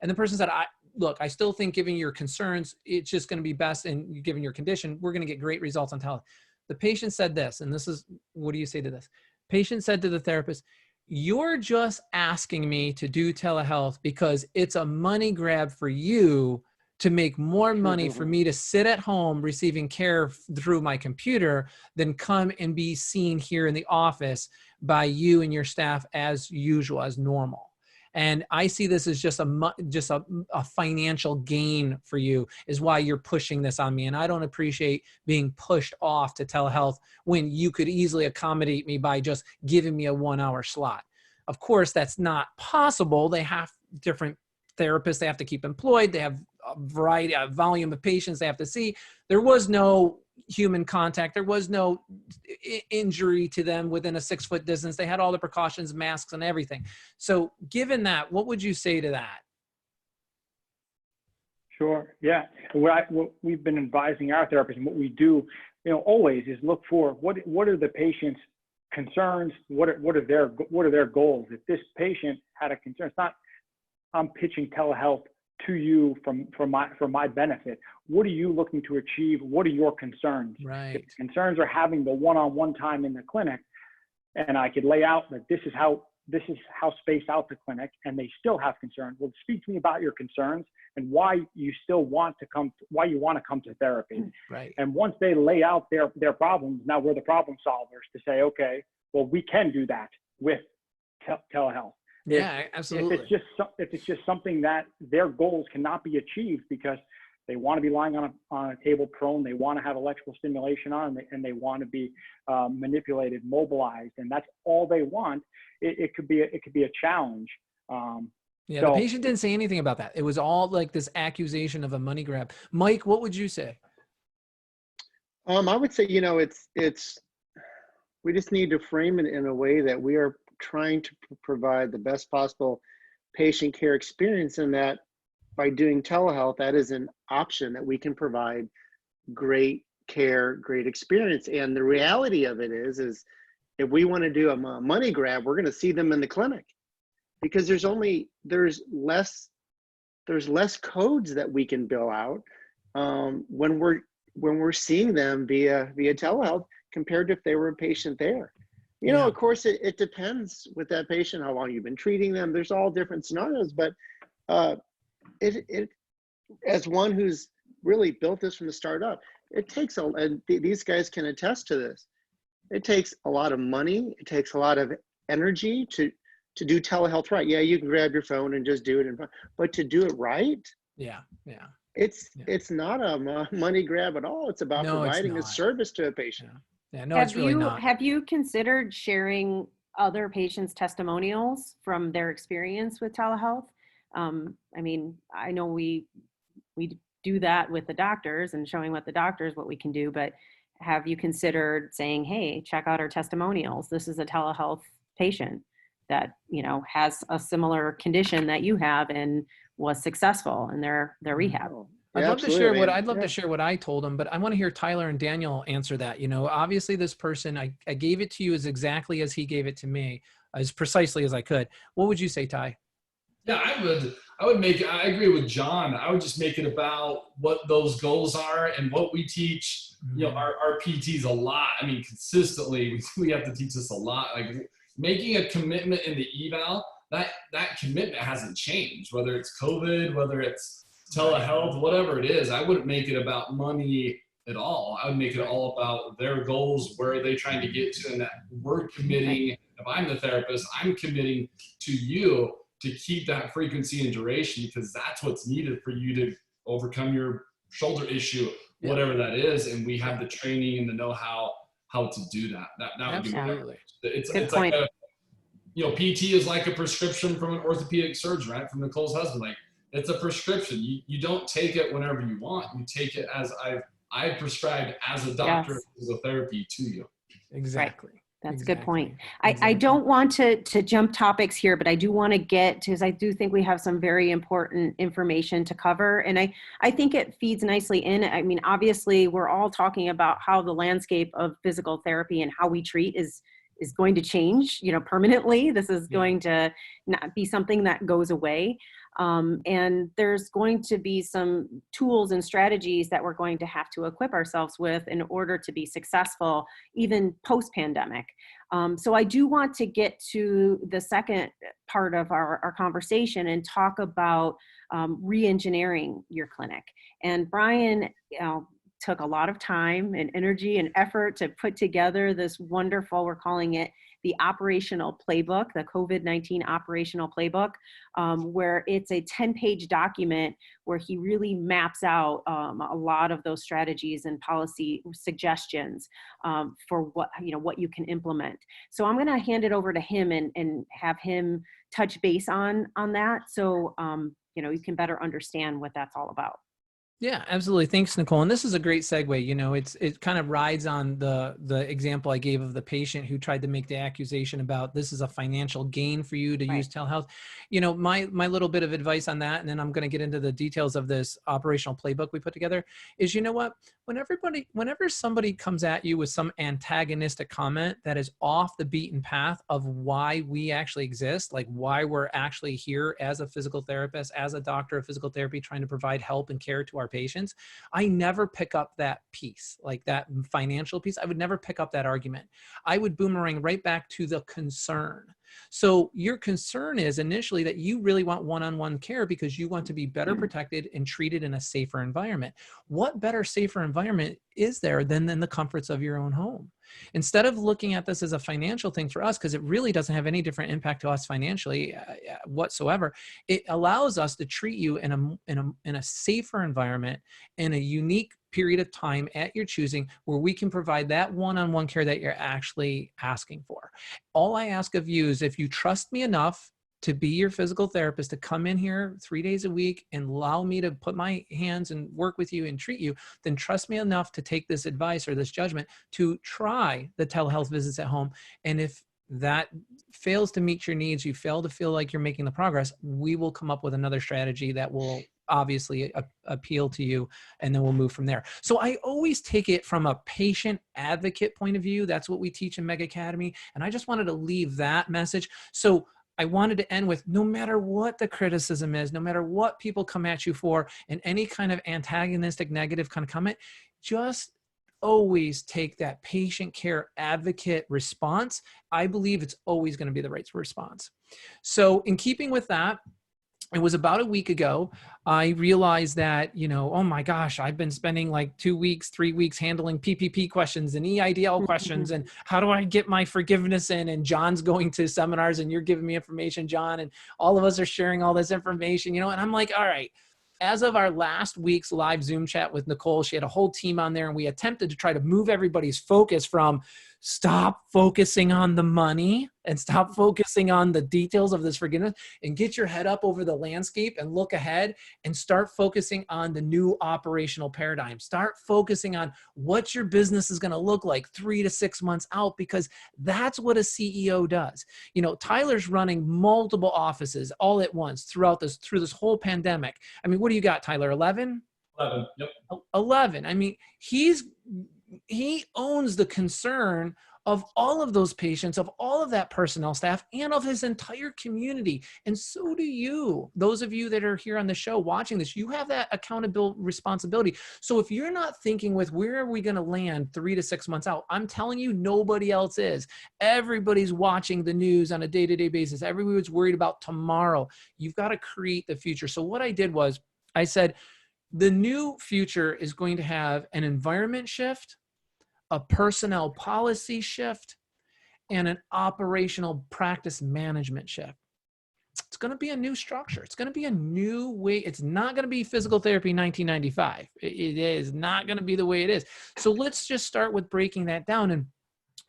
And the person said, look, I still think given your concerns, it's just going to be best, and given your condition, we're going to get great results on telehealth. The patient said this, and this is, what do you say to this? Patient said to the therapist, you're just asking me to do telehealth because it's a money grab for you to make more money for me to sit at home receiving care through my computer than come and be seen here in the office by you and your staff as usual, as normal. And I see this as just a financial gain for you, is why you're pushing this on me. And I don't appreciate being pushed off to telehealth when you could easily accommodate me by just giving me a 1-hour slot. Of course, that's not possible. They have different therapists they have to keep employed. They have a variety, a volume of patients they have to see. There was no human contact. There was no injury to them within a 6-foot distance. They had all the precautions, masks and everything. So given that, what would you say to that? Sure. Yeah. What we've been advising our therapists, and what we do, always is look for what are the patient's concerns, what are their goals. If this patient had a concern, it's not I'm pitching telehealth to you for my benefit. What are you looking to achieve? What are your concerns? Right. If the concerns are having the one-on-one time in the clinic, and I could lay out that this is how spaced out the clinic, and they still have concerns. Well, speak to me about your concerns and why you still want to come to therapy. Right. And once they lay out their problems, now we're the problem solvers to say, okay, well, we can do that with telehealth. Yeah, absolutely. If it's just something that their goals cannot be achieved because they want to be lying on a table prone, they want to have electrical stimulation on, and they want to be manipulated, mobilized, and that's all they want. It could be a challenge. Yeah, the patient didn't say anything about that. It was all like this accusation of a money grab. Mike, what would you say? I would say, it's we just need to frame it in a way that we are trying to provide the best possible patient care experience, and that by doing telehealth, that is an option that we can provide great care, great experience. And the reality of it is if we want to do a money grab, we're going to see them in the clinic, because there's less codes that we can bill out when we're seeing them via telehealth compared to if they were a patient there. Of course, it depends with that patient, how long you've been treating them. There's all different scenarios, but it as one who's really built this from the start up, it takes and these guys can attest to this. It takes a lot of money. It takes a lot of energy to do telehealth right. Yeah, you can grab your phone and just do it, but to do it right. Yeah. It's not a money grab at all. It's about providing a service to a patient. Yeah, no, it's really not. Have you considered sharing other patients' testimonials from their experience with telehealth? I mean, I know we do that with the doctors and showing what we can do, but have you considered saying, hey, check out our testimonials. This is a telehealth patient that, has a similar condition that you have and was successful in their rehab. I'd love to share what I told them, but I want to hear Tyler and Daniel answer that. Obviously this person, I gave it to you as exactly as he gave it to me, as precisely as I could. What would you say, Ty? Yeah, I agree with John. I would just make it about what those goals are and what we teach, our PTs a lot. I mean, consistently, we have to teach this a lot. Like making a commitment in the eval, that commitment hasn't changed, whether it's COVID, whether it's telehealth, whatever it is. I wouldn't make it about money at all. I would make it all about their goals. Where are they trying to get to? And that we're committing, if I'm the therapist, I'm committing to you to keep that frequency and duration, because that's what's needed for you to overcome your shoulder issue, whatever that is. And we have the training and the know-how to do that. That would be Absolutely. It's like PT is like a prescription from an orthopedic surgeon, right? From Nicole's husband. Like, it's a prescription. You don't take it whenever you want. You take it as I've prescribed as a doctor of physical therapy to you. Exactly. Right. That's a good point. I don't want to jump topics here, but I do want to get to, because I do think we have some very important information to cover. And I think it feeds nicely in. I mean, obviously, we're all talking about how the landscape of physical therapy and how we treat is is going to change, permanently. This is going to not be something that goes away. And there's going to be some tools and strategies that we're going to have to equip ourselves with in order to be successful, even post-pandemic. So I do want to get to the second part of our conversation and talk about re-engineering your clinic. And Brian, took a lot of time and energy and effort to put together this wonderful, we're calling it the operational playbook, the COVID-19 operational playbook, where it's a 10-page document where he really maps out a lot of those strategies and policy suggestions for what you can implement. So I'm going to hand it over to him and have him touch base on that, so you can better understand what that's all about. Yeah, absolutely. Thanks, Nicole. And this is a great segue. It kind of rides on the example I gave of the patient who tried to make the accusation about this is a financial gain for you to use telehealth. My little bit of advice on that, and then I'm going to get into the details of this operational playbook we put together, is whenever somebody comes at you with some antagonistic comment that is off the beaten path of why we actually exist, like why we're actually here as a physical therapist, as a doctor of physical therapy, trying to provide help and care to our patients, I never pick up that piece, like that financial piece. I would never pick up that argument. I would boomerang right back to the concern. So your concern is initially that you really want one-on-one care because you want to be better protected and treated in a safer environment. What better, safer environment is there than in the comforts of your own home? Instead of looking at this as a financial thing for us, because it really doesn't have any different impact to us financially whatsoever, it allows us to treat you in a safer environment, in a unique period of time at your choosing, where we can provide that one-on-one care that you're actually asking for. All I ask of you is, if you trust me enough to be your physical therapist, to come in here 3 days a week and allow me to put my hands and work with you and treat you, then trust me enough to take this advice or this judgment to try the telehealth visits at home. And if that fails to meet your needs, you fail to feel like you're making the progress, we will come up with another strategy that will obviously appeal to you, and then we'll move from there. So I always take it from a patient advocate point of view. That's what we teach in Meg Academy. And I just wanted to leave that message. So I wanted to end with, no matter what the criticism is, no matter what people come at you for, and any kind of antagonistic, negative kind of comment, just always take that patient care advocate response. I believe it's always going to be the right response. So in keeping with that, it was about a week ago, I realized that, oh my gosh, I've been spending like 2 weeks, 3 weeks handling PPP questions and EIDL questions. And how do I get my forgiveness in? And John's going to seminars and you're giving me information, John, and all of us are sharing all this information, and I'm like, all right. As of our last week's live Zoom chat with Nicole, she had a whole team on there, and we attempted to try to move everybody's focus from stop focusing on the money and stop focusing on the details of this forgiveness, and get your head up over the landscape and look ahead and start focusing on the new operational paradigm. Start focusing on what your business is going to look like 3 to 6 months out, because that's what a CEO does. Tyler's running multiple offices all at once through this whole pandemic. I mean, what do you got, Tyler? 11? 11. Yep. 11. I mean, he owns the concern of all of those patients, of all of that personnel staff, and of his entire community. And so do you. Those of you that are here on the show watching this, you have that accountable responsibility. So if you're not thinking with where are we going to land 3 to 6 months out, I'm telling you, nobody else is. Everybody's watching the news on a day-to-day basis. Everybody's worried about tomorrow. You've got to create the future. So what I did was I said, the new future is going to have an environment shift, a personnel policy shift, and an operational practice management shift. It's going to be a new structure. It's going to be a new way. It's not going to be physical therapy 1995. It is not going to be the way it is. So let's just start with breaking that down. And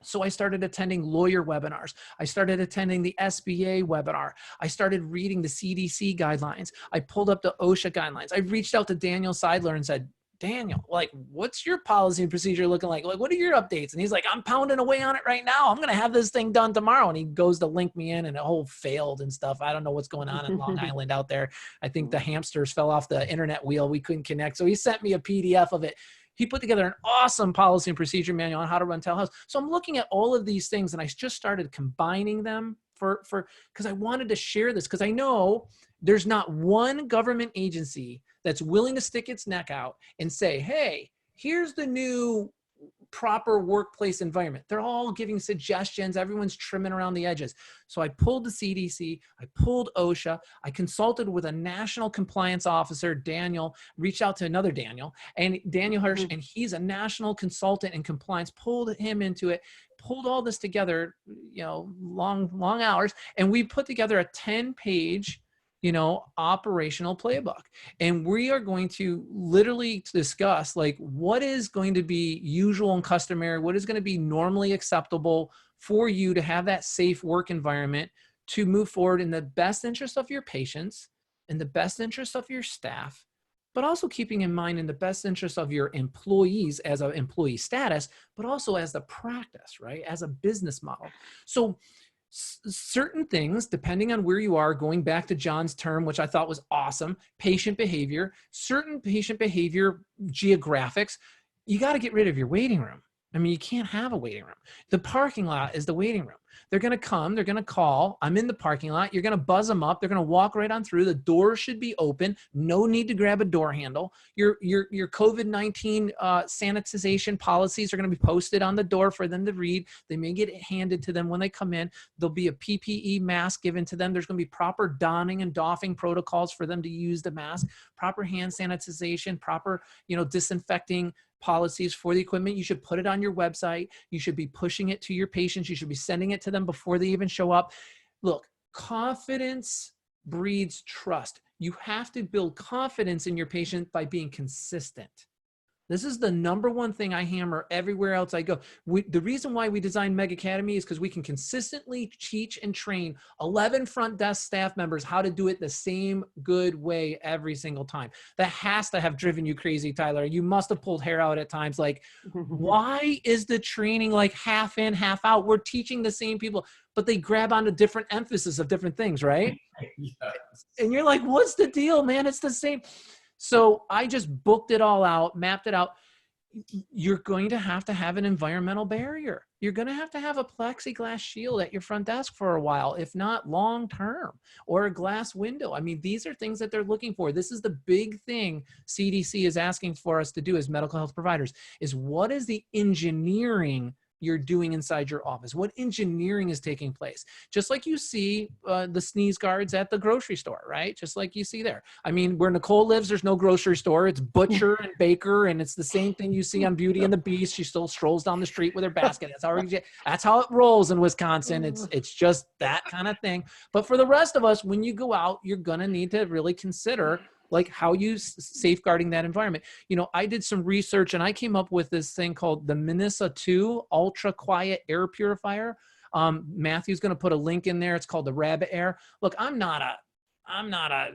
so I started attending lawyer webinars. I started attending the SBA webinar. I started reading the CDC guidelines. I pulled up the OSHA guidelines. I reached out to Daniel Seidler and said, Daniel, what's your policy and procedure looking like? What are your updates? And he's like, I'm pounding away on it right now. I'm going to have this thing done tomorrow. And he goes to link me in, and it whole failed and stuff. I don't know what's going on in Long Island out there. I think the hamsters fell off the internet wheel. We couldn't connect. So he sent me a PDF of it. He put together an awesome policy and procedure manual on how to run telehealth. So I'm looking at all of these things, and I just started combining them because I wanted to share this, because I know there's not one government agency that's willing to stick its neck out and say, hey, here's the new proper workplace environment. They're all giving suggestions. Everyone's trimming around the edges. So I pulled the CDC, I pulled OSHA, I consulted with a national compliance officer, Daniel, reached out to another Daniel, and Daniel Hirsch, and he's a national consultant in compliance, pulled him into it, pulled all this together, long hours. And we put together a 10-page, operational playbook. And we are going to literally discuss like what is going to be usual and customary, what is going to be normally acceptable for you to have that safe work environment to move forward in the best interest of your patients, in the best interest of your staff, but also keeping in mind in the best interest of your employees as an employee status, but also as the practice, right? As a business model. So certain things, depending on where you are, going back to John's term, which I thought was awesome, patient behavior, certain patient behavior geographics, you got to get rid of your waiting room. I mean, you can't have a waiting room. The parking lot is the waiting room. They're going to come, they're going to call, I'm in the parking lot, you're going to buzz them up, they're going to walk right on through, the door should be open, no need to grab a door handle. Your COVID-19 sanitization policies are going to be posted on the door for them to read. They may get it handed to them when they come in. There'll be a PPE mask given to them. There's going to be proper donning and doffing protocols for them to use the mask, proper hand sanitization, proper, disinfecting policies for the equipment. You should put it on your website. You should be pushing it to your patients. You should be sending it to them before they even show up. Look, confidence breeds trust. You have to build confidence in your patient by being consistent. This is the number one thing I hammer everywhere else I go. The reason why we designed Meg Academy is because we can consistently teach and train 11 front desk staff members how to do it the same good way every single time. That has to have driven you crazy, Tyler. You must have pulled hair out at times. Like, why is the training like half in, half out? We're teaching the same people, but they grab onto different emphasis of different things, right? Yes. And you're like, what's the deal, man? It's the same. So I just booked it all out, mapped it out. You're going to have an environmental barrier. You're going to have a plexiglass shield at your front desk for a while, if not long term, or a glass window. I mean, these are things that they're looking for. This is the big thing CDC is asking for us to do as medical health providers, is what is the engineering you're doing inside your office? What engineering is taking place? Just like you see the sneeze guards at the grocery store, right? Just like you see there. I mean, where Nicole lives, there's no grocery store. It's butcher and baker, and it's the same thing you see on Beauty and the Beast. She still strolls down the street with her basket. That's how it rolls in Wisconsin. It's just that kind of thing. But for the rest of us, when you go out, you're gonna need to really consider like how you safeguarding that environment. I did some research and I came up with this thing called the Minisa 2 Ultra Quiet Air Purifier. Matthew's going to put a link in there. It's called the Rabbit Air. Look, I'm not a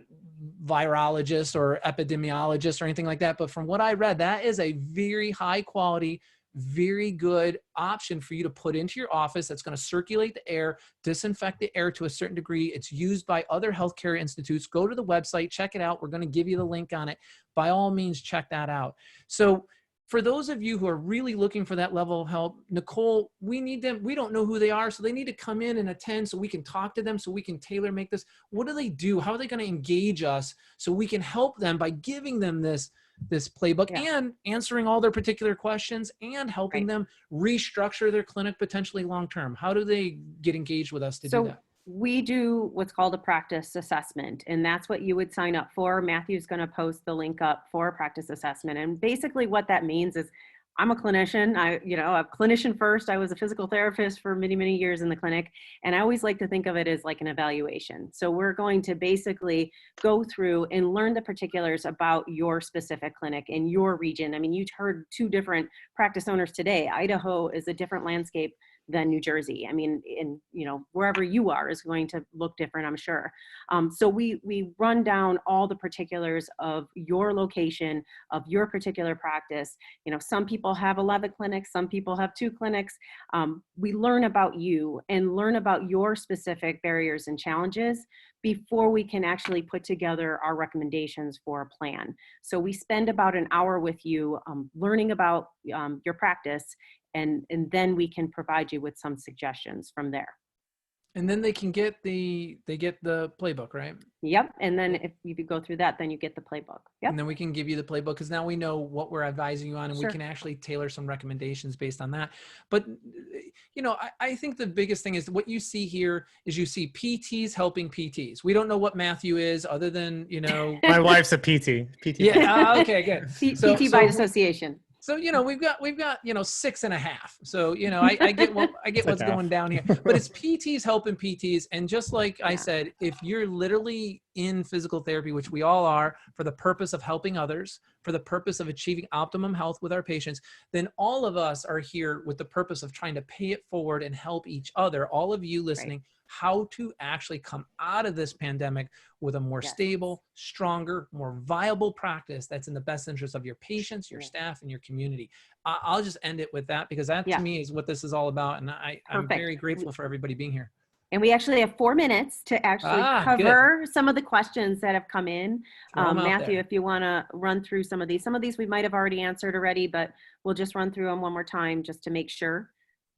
virologist or epidemiologist or anything like that, but from what I read, that is a very high quality, very good option for you to put into your office that's going to circulate the air, disinfect the air to a certain degree. It's used by other healthcare institutes. Go to the website, check it out. We're going to give you the link on it. By all means, check that out. So for those of you who are really looking for that level of help, Nicole, we need them. We don't know who they are, so they need to come in and attend so we can talk to them, so we can tailor make this. What do they do? How are they going to engage us so we can help them by giving them this playbook and answering all their particular questions and helping them restructure their clinic potentially long-term? How do they get engaged with us to do that? We do what's called a practice assessment, and that's what you would sign up for. Matthew's going to post the link up for a practice assessment. And basically what that means is I'm a clinician. I'm a clinician first. I was a physical therapist for many, many years in the clinic. And I always like to think of it as like an evaluation. So we're going to basically go through and learn the particulars about your specific clinic in your region. I mean, you heard two different practice owners today. Idaho is a different landscape than New Jersey. I mean, wherever you are is going to look different, I'm sure. So we run down all the particulars of your location, of your particular practice. Some people have 11 clinics, some people have 2 clinics. We learn about you and learn about your specific barriers and challenges before we can actually put together our recommendations for a plan. So we spend about an hour with you learning about your practice, and then we can provide you with some suggestions from there. And then they get the playbook, right? Yep. And then if you go through that, then you get the playbook. Yep. And then we can give you the playbook, because now we know what we're advising you on, and Sure. we can actually tailor some recommendations based on that. But, I think the biggest thing is what you see here is you see PTs helping PTs. We don't know what Matthew is other than, My wife's a PT. Yeah. Okay, good. PT by association. So, we've got 6.5. So, I get what's going down here, but it's PTs helping PTs. And just like I said, if you're literally in physical therapy, which we all are, for the purpose of helping others, for the purpose of achieving optimum health with our patients, then all of us are here with the purpose of trying to pay it forward and help each other, all of you listening, how to actually come out of this pandemic with a more stable, stronger, more viable practice that's in the best interest of your patients, your staff, and your community. I'll just end it with that, because that to me is what this is all about. And I'm very grateful for everybody being here. And we actually have 4 minutes to actually cover some of the questions that have come in. Matthew, if you want to run through some of these we might have already answered already, but we'll just run through them one more time just to make sure.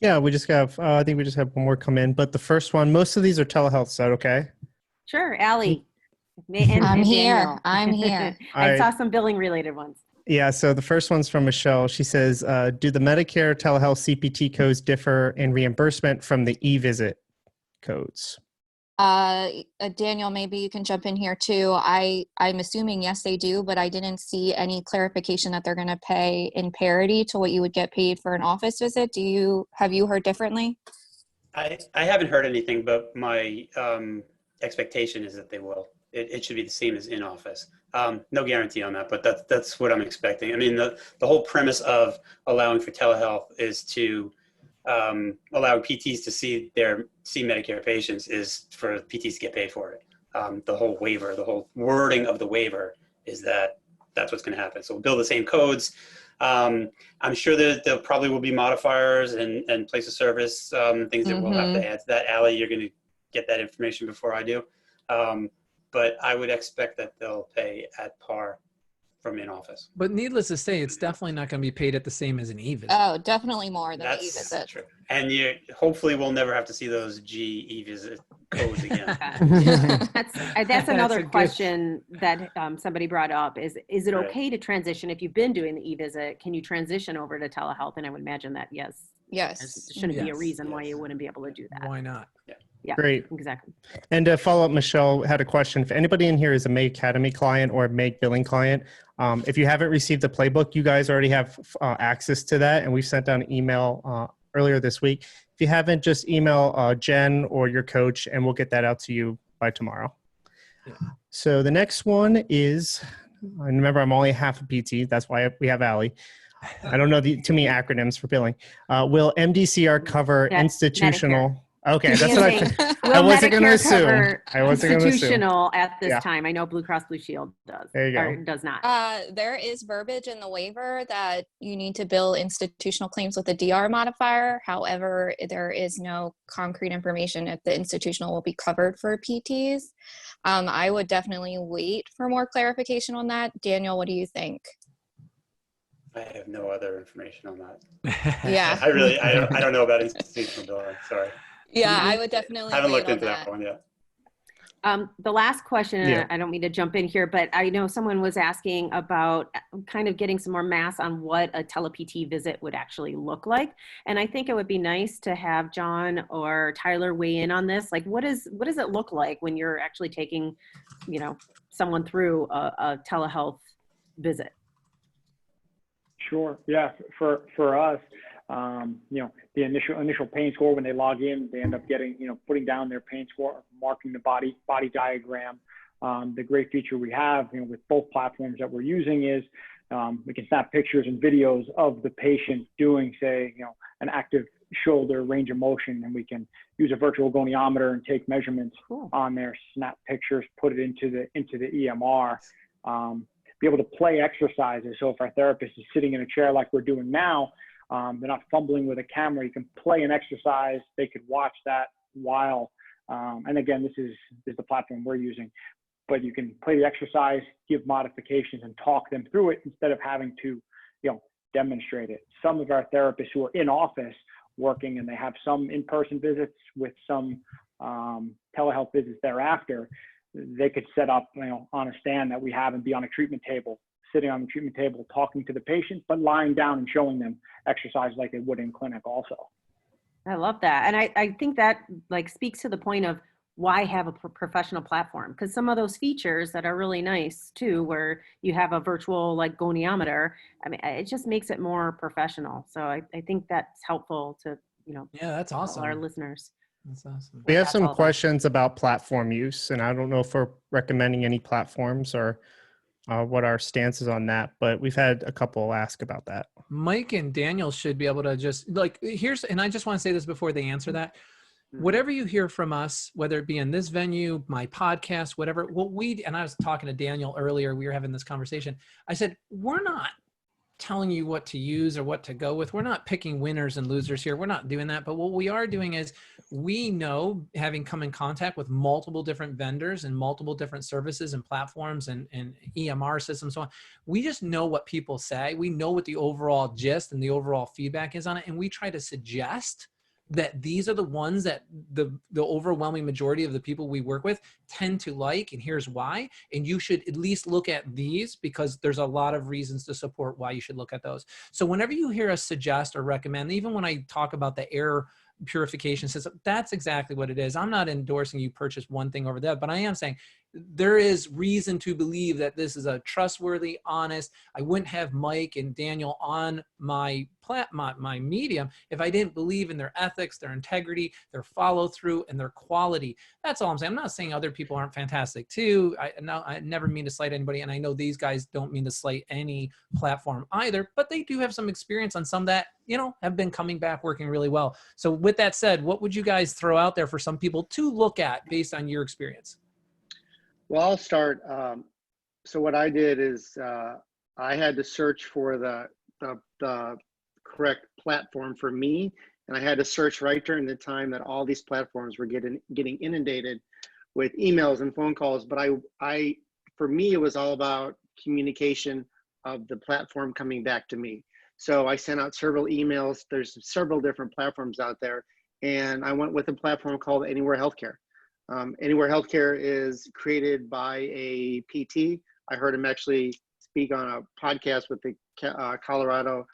Yeah, we just have, I think we just have one more come in, but the first one, most of these are telehealth. Is that okay? Sure. Allie. I'm here. I'm here. I saw some billing related ones. Yeah, so the first one's from Michelle. She says, do the Medicare telehealth CPT codes differ in reimbursement from the e-visit codes? Daniel, maybe you can jump in here too. I'm assuming yes, they do, but I didn't see any clarification that they're going to pay in parity to what you would get paid for an office visit. Have you heard differently? I haven't heard anything, but my expectation is that they will. It should be the same as in office. No guarantee on that, but that's what I'm expecting. I mean, the whole premise of allowing for telehealth is to allow PTs to see Medicare patients is for PTs to get paid for it. The whole waiver, the whole wording of the waiver is that's what's going to happen. So we'll build the same codes. I'm sure that there probably will be modifiers and place of service, things that we'll have to add to that. Allie, you're going to get that information before I do. But I would expect that they'll pay at par from in office. But needless to say, it's definitely not going to be paid at the same as an e-visit. Oh, definitely more than an e-visit. That's true. And you hopefully we'll never have to see those e-visit codes again. That's another question that somebody brought up is it okay to transition if you've been doing the e-visit? Can you transition over to telehealth? And I would imagine that yes. Yes. There shouldn't be a reason why you wouldn't be able to do that. Why not? Yeah, Great. Exactly. And to follow up, Michelle had a question. If anybody in here is a Meg Academy client or a Meg billing client, if you haven't received the playbook, you guys already have access to that. And we've sent out an email earlier this week. If you haven't, just email Jen or your coach, and we'll get that out to you by tomorrow. Yeah. So the next one is, and remember, I'm only half a PT. That's why we have Allie. I don't know too many acronyms for billing. Will MDCR cover institutional? Medicare. Okay, that's what I wasn't going to assume. I wasn't going to assume. Institutional at this time. I know Blue Cross Blue Shield does. There you go. Or does not. There is verbiage in the waiver that you need to bill institutional claims with a DR modifier. However, there is no concrete information if the institutional will be covered for PTs. I would definitely wait for more clarification on that. Daniel, what do you think? I have no other information on that. Yeah. I don't know about institutional billing. Sorry. Yeah, I would definitely. I haven't looked into that one yet. The last question, I don't mean to jump in here, but I know someone was asking about kind of getting some more mass on what a tele-PT visit would actually look like. And I think it would be nice to have John or Tyler weigh in on this. Like, what does it look like when you're actually taking, someone through a telehealth visit? Sure. Yeah. For us, the initial pain score, when they log in, they end up getting, putting down their pain score, marking the body diagram. The great feature we have, with both platforms that we're using is we can snap pictures and videos of the patient doing, say, an active shoulder range of motion, and we can use a virtual goniometer and take measurements on there, snap pictures, put it into the EMR, be able to play exercises. So if our therapist is sitting in a chair like we're doing now, they're not fumbling with a camera. You can play an exercise. They could watch that while, and again, this is the platform we're using, but you can play the exercise, give modifications, and talk them through it instead of having to, demonstrate it. Some of our therapists who are in office working, and they have some in-person visits with some telehealth visits thereafter, they could set up, on a stand that we have and be on a treatment table, sitting on the treatment table, talking to the patient, but lying down and showing them exercise like they would in clinic also. I love that. And I think that speaks to the point of why have a professional platform? Because some of those features that are really nice too, where you have a virtual goniometer, I mean, it just makes it more professional. So I think that's helpful to, yeah, that's awesome. Our listeners. That's awesome. We have some questions about platform use, and I don't know if we're recommending any platforms or what our stance is on that, but we've had a couple ask about that. Mike and Daniel should be able to just and I just want to say this before they answer that. Whatever you hear from us, whether it be in this venue, my podcast, whatever, and I was talking to Daniel earlier, we were having this conversation. I said, we're not telling you what to use or what to go with. We're not picking winners and losers here. We're not doing that. But what we are doing is, we know, having come in contact with multiple different vendors and multiple different services and platforms and EMR systems, so on, we just know what people say. We know what the overall gist and the overall feedback is on it. And we try to suggest that these are the ones that the overwhelming majority of the people we work with tend to like, and here's why. And you should at least look at these, because there's a lot of reasons to support why you should look at those. So whenever you hear us suggest or recommend, even when I talk about the air purification system, that's exactly what it is. I'm not endorsing you purchase one thing over that, but I am saying there is reason to believe that this is a trustworthy, honest. I wouldn't have Mike and Daniel on my medium if I didn't believe in their ethics, their integrity, their follow through, and their quality. That's all I'm saying. I'm not saying other people aren't fantastic too. I never mean to slight anybody, and I know these guys don't mean to slight any platform either, but they do have some experience on some that, have been coming back working really well. So with that said, what would you guys throw out there for some people to look at based on your experience? Well, I'll start. So what I did is I had to search for the correct platform for me, and I had to search right during the time that all these platforms were getting inundated with emails and phone calls. But for me, it was all about communication of the platform coming back to me. So I sent out several emails. There's several different platforms out there, and I went with a platform called Anywhere Healthcare. Anywhere Healthcare is created by a PT. I heard him actually speak on a podcast with the Colorado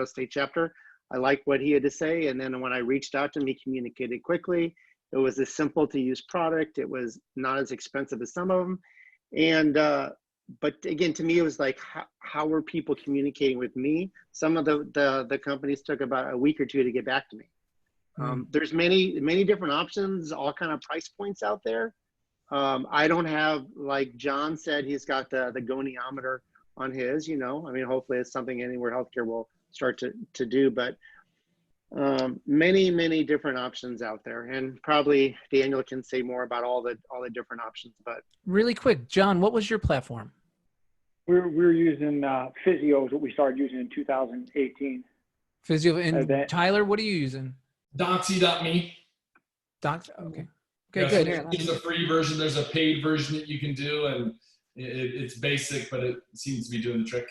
State chapter. I liked what he had to say, and then when I reached out to him, he communicated quickly. It was a simple to use product. It was not as expensive as some of them, and but again, to me, it was like, how were people communicating with me? Some of the companies took about a week or two to get back to me. There's many different options, all kind of price points out there. I don't have, like John said, he's got the goniometer on his, I mean, hopefully it's something Anywhere Healthcare will start to do, but many different options out there. And probably Daniel can say more about all the different options, but. Really quick, John, what was your platform? We're using Physio is what we started using in 2018. Physio. And Tyler, what are you using? Doxy.me. Okay. Okay, good. There's a free version. There's a paid version that you can do, and it's basic, but it seems to be doing the trick.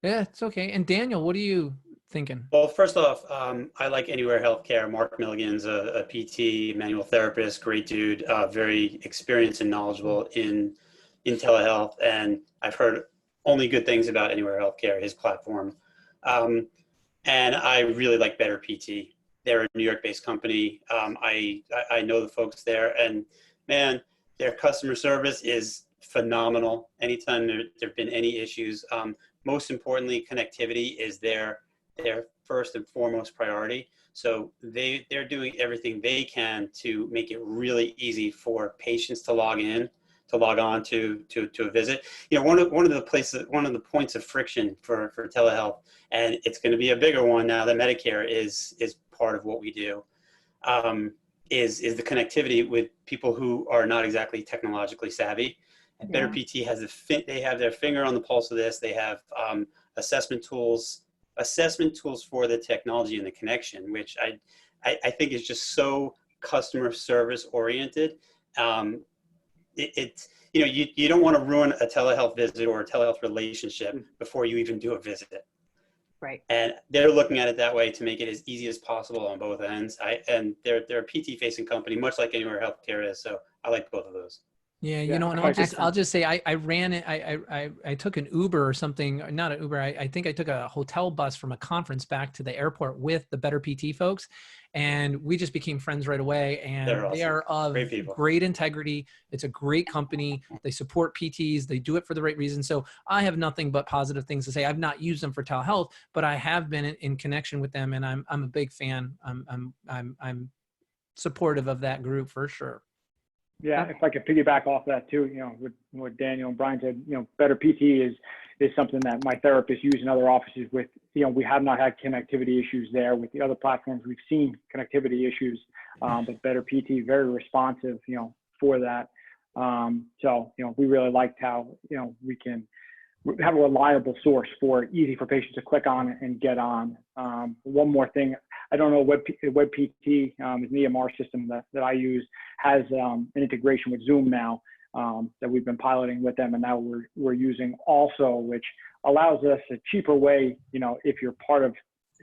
Yeah, it's okay. And Daniel, what are you thinking? Well, first off, I like Anywhere Healthcare. Mark Milligan's a PT, manual therapist, great dude, very experienced and knowledgeable in telehealth, and I've heard only good things about Anywhere Healthcare, his platform. And I really like Better PT. They're a New York-based company. I know the folks there, and man, their customer service is phenomenal. Anytime there've been any issues, most importantly, connectivity is their first and foremost priority. So they're doing everything they can to make it really easy for patients to log in, log on to a visit. One of the points of friction for telehealth, and it's going to be a bigger one now that Medicare is part of what we do, is the connectivity with people who are not exactly technologically savvy. And Better PT they have their finger on the pulse of this. They have assessment tools for the technology and the connection, which I think is just so customer service oriented. You don't want to ruin a telehealth visit or a telehealth relationship before you even do a visit. Right. And they're looking at it that way to make it as easy as possible on both ends. And they're a PT facing company, much like anywhere healthcare is. So I like both of those. Yeah, and I'll just say I ran it. I took an Uber or something, not an Uber. I think I took a hotel bus from a conference back to the airport with the Better PT folks, and we just became friends right away. And Awesome. They are of great integrity. It's a great company. They support PTs. They do it for the right reason. So I have nothing but positive things to say. I've not used them for telehealth, but I have been in connection with them, and I'm a big fan. I'm supportive of that group for sure. Yeah, if I could piggyback off that too, with what Daniel and Brian said, Better PT is something that my therapists use in other offices with. We have not had connectivity issues there. With the other platforms, we've seen connectivity issues, but Better PT very responsive, for that. So we really liked how we can have a reliable source for it, easy for patients to click on and get on. One more thing. I don't know, WebPT is an EMR system that I use, has an integration with Zoom now that we've been piloting with them, and now we're using also, which allows us a cheaper way. If you're part of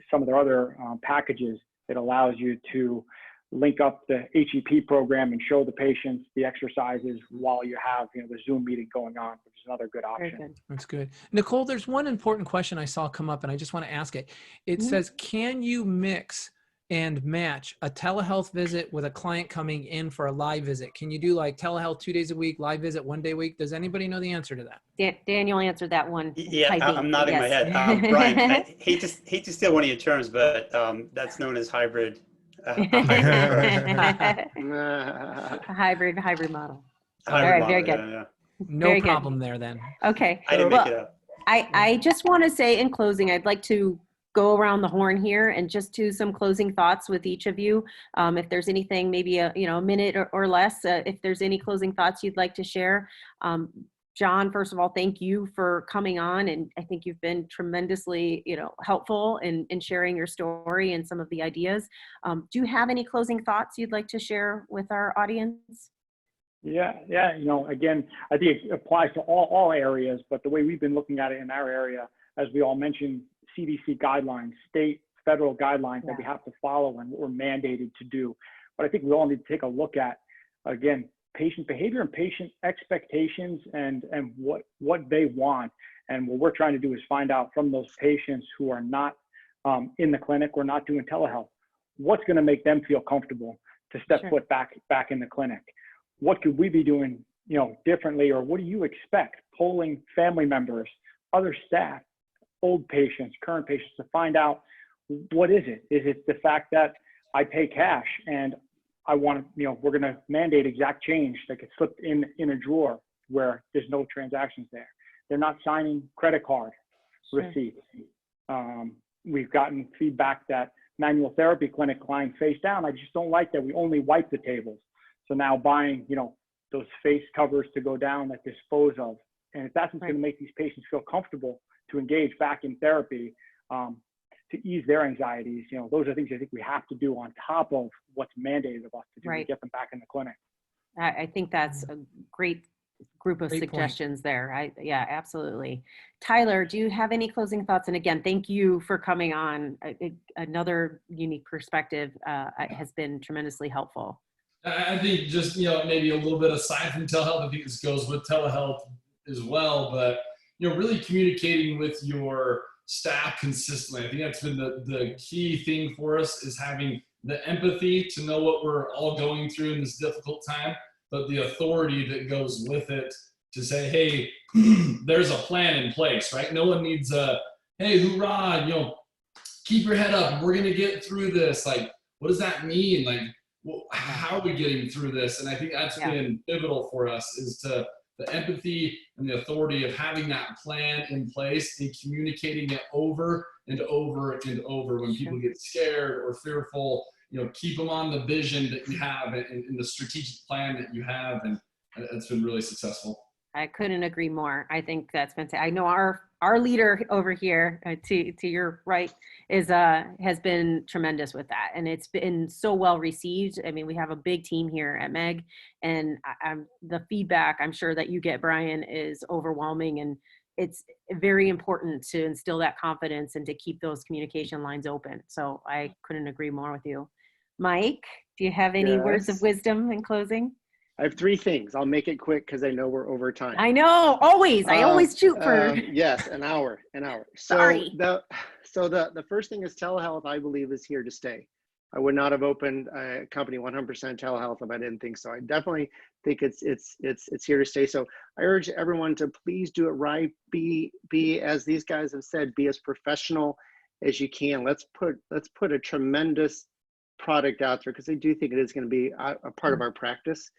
some of their other packages, it allows you to link up the HEP program and show the patients the exercises while you have the Zoom meeting going on, which is another good option. Very good. That's good. Nicole, there's one important question I saw come up, and I just want to ask it. It says, can you mix and match a telehealth visit with a client coming in for a live visit? Can you do like telehealth 2 days a week, live visit 1 day a week? Does anybody know the answer to that? Daniel answered that one. Yeah, I'm nodding my head. Brian, I hate to steal one of your terms, but that's known as hybrid. Hybrid model. All right, very good. Yeah. No Very problem good. there then. Okay. I didn't make it up. I just want to say in closing, I'd like to go around the horn here and just do some closing thoughts with each of you. If there's anything, maybe a minute or less, if there's any closing thoughts you'd like to share. John, first of all, thank you for coming on, and I think you've been tremendously, helpful in sharing your story and some of the ideas. Do you have any closing thoughts you'd like to share with our audience? Yeah. Again, I think it applies to all areas, but the way we've been looking at it in our area, as we all mentioned, CDC guidelines, state, federal guidelines that we have to follow and what we're mandated to do. But I think we all need to take a look at, again, patient behavior and patient expectations and what they want. And what we're trying to do is find out from those patients who are not in the clinic or not doing telehealth, what's going to make them feel comfortable to step foot back in the clinic. What could we be doing, differently, or what do you expect? Polling family members, other staff, old patients, current patients, to find out what is it? Is it the fact that I pay cash and I want to, we're going to mandate exact change that gets slipped in a drawer where there's no transactions there. They're not signing credit card receipts. We've gotten feedback that manual therapy clinic lying face down. I just don't like that we only wipe the tables. So now buying, those face covers to go down that dispose of. And if that's what's going to make these patients feel comfortable to engage back in therapy, to ease their anxieties, those are things I think we have to do on top of what's mandated of us to do to get them back in the clinic. I think that's a great group of suggestions there. Yeah, absolutely. Tyler, do you have any closing thoughts? And again, thank you for coming on. Another unique perspective has been tremendously helpful. I think just, maybe a little bit aside from telehealth, I think this goes with telehealth as well, but, really communicating with your staff consistently. I think that's been the key thing for us, is having the empathy to know what we're all going through in this difficult time, but the authority that goes with it to say, hey, there's a plan in place, right? No one needs a, hey, hoorah, keep your head up. We're going to get through this. Like, what does that mean? Like, how are we getting through this? And I think that's been pivotal for us, is to the empathy and the authority of having that plan in place and communicating it over and over and over when people get scared or fearful. Keep them on the vision that you have and the strategic plan that you have, and it's been really successful. I couldn't agree more. I think that's fantastic. I know our leader over here, to your right, has been tremendous with that, and it's been so well received. I mean, we have a big team here at Meg, and the feedback I'm sure that you get, Brian, is overwhelming, and it's very important to instill that confidence and to keep those communication lines open. So I couldn't agree more with you. Mike, do you have any words of wisdom in closing? I have 3 things. I'll make it quick because I know we're over time. I know, always. I always shoot for. Yes, an hour. Sorry. So the first thing is telehealth, I believe, is here to stay. I would not have opened a company 100% telehealth if I didn't think so. I definitely think it's here to stay. So I urge everyone to please do it right. Be as these guys have said, be as professional as you can. Let's put a tremendous product out there because I do think it is going to be a part of our practice.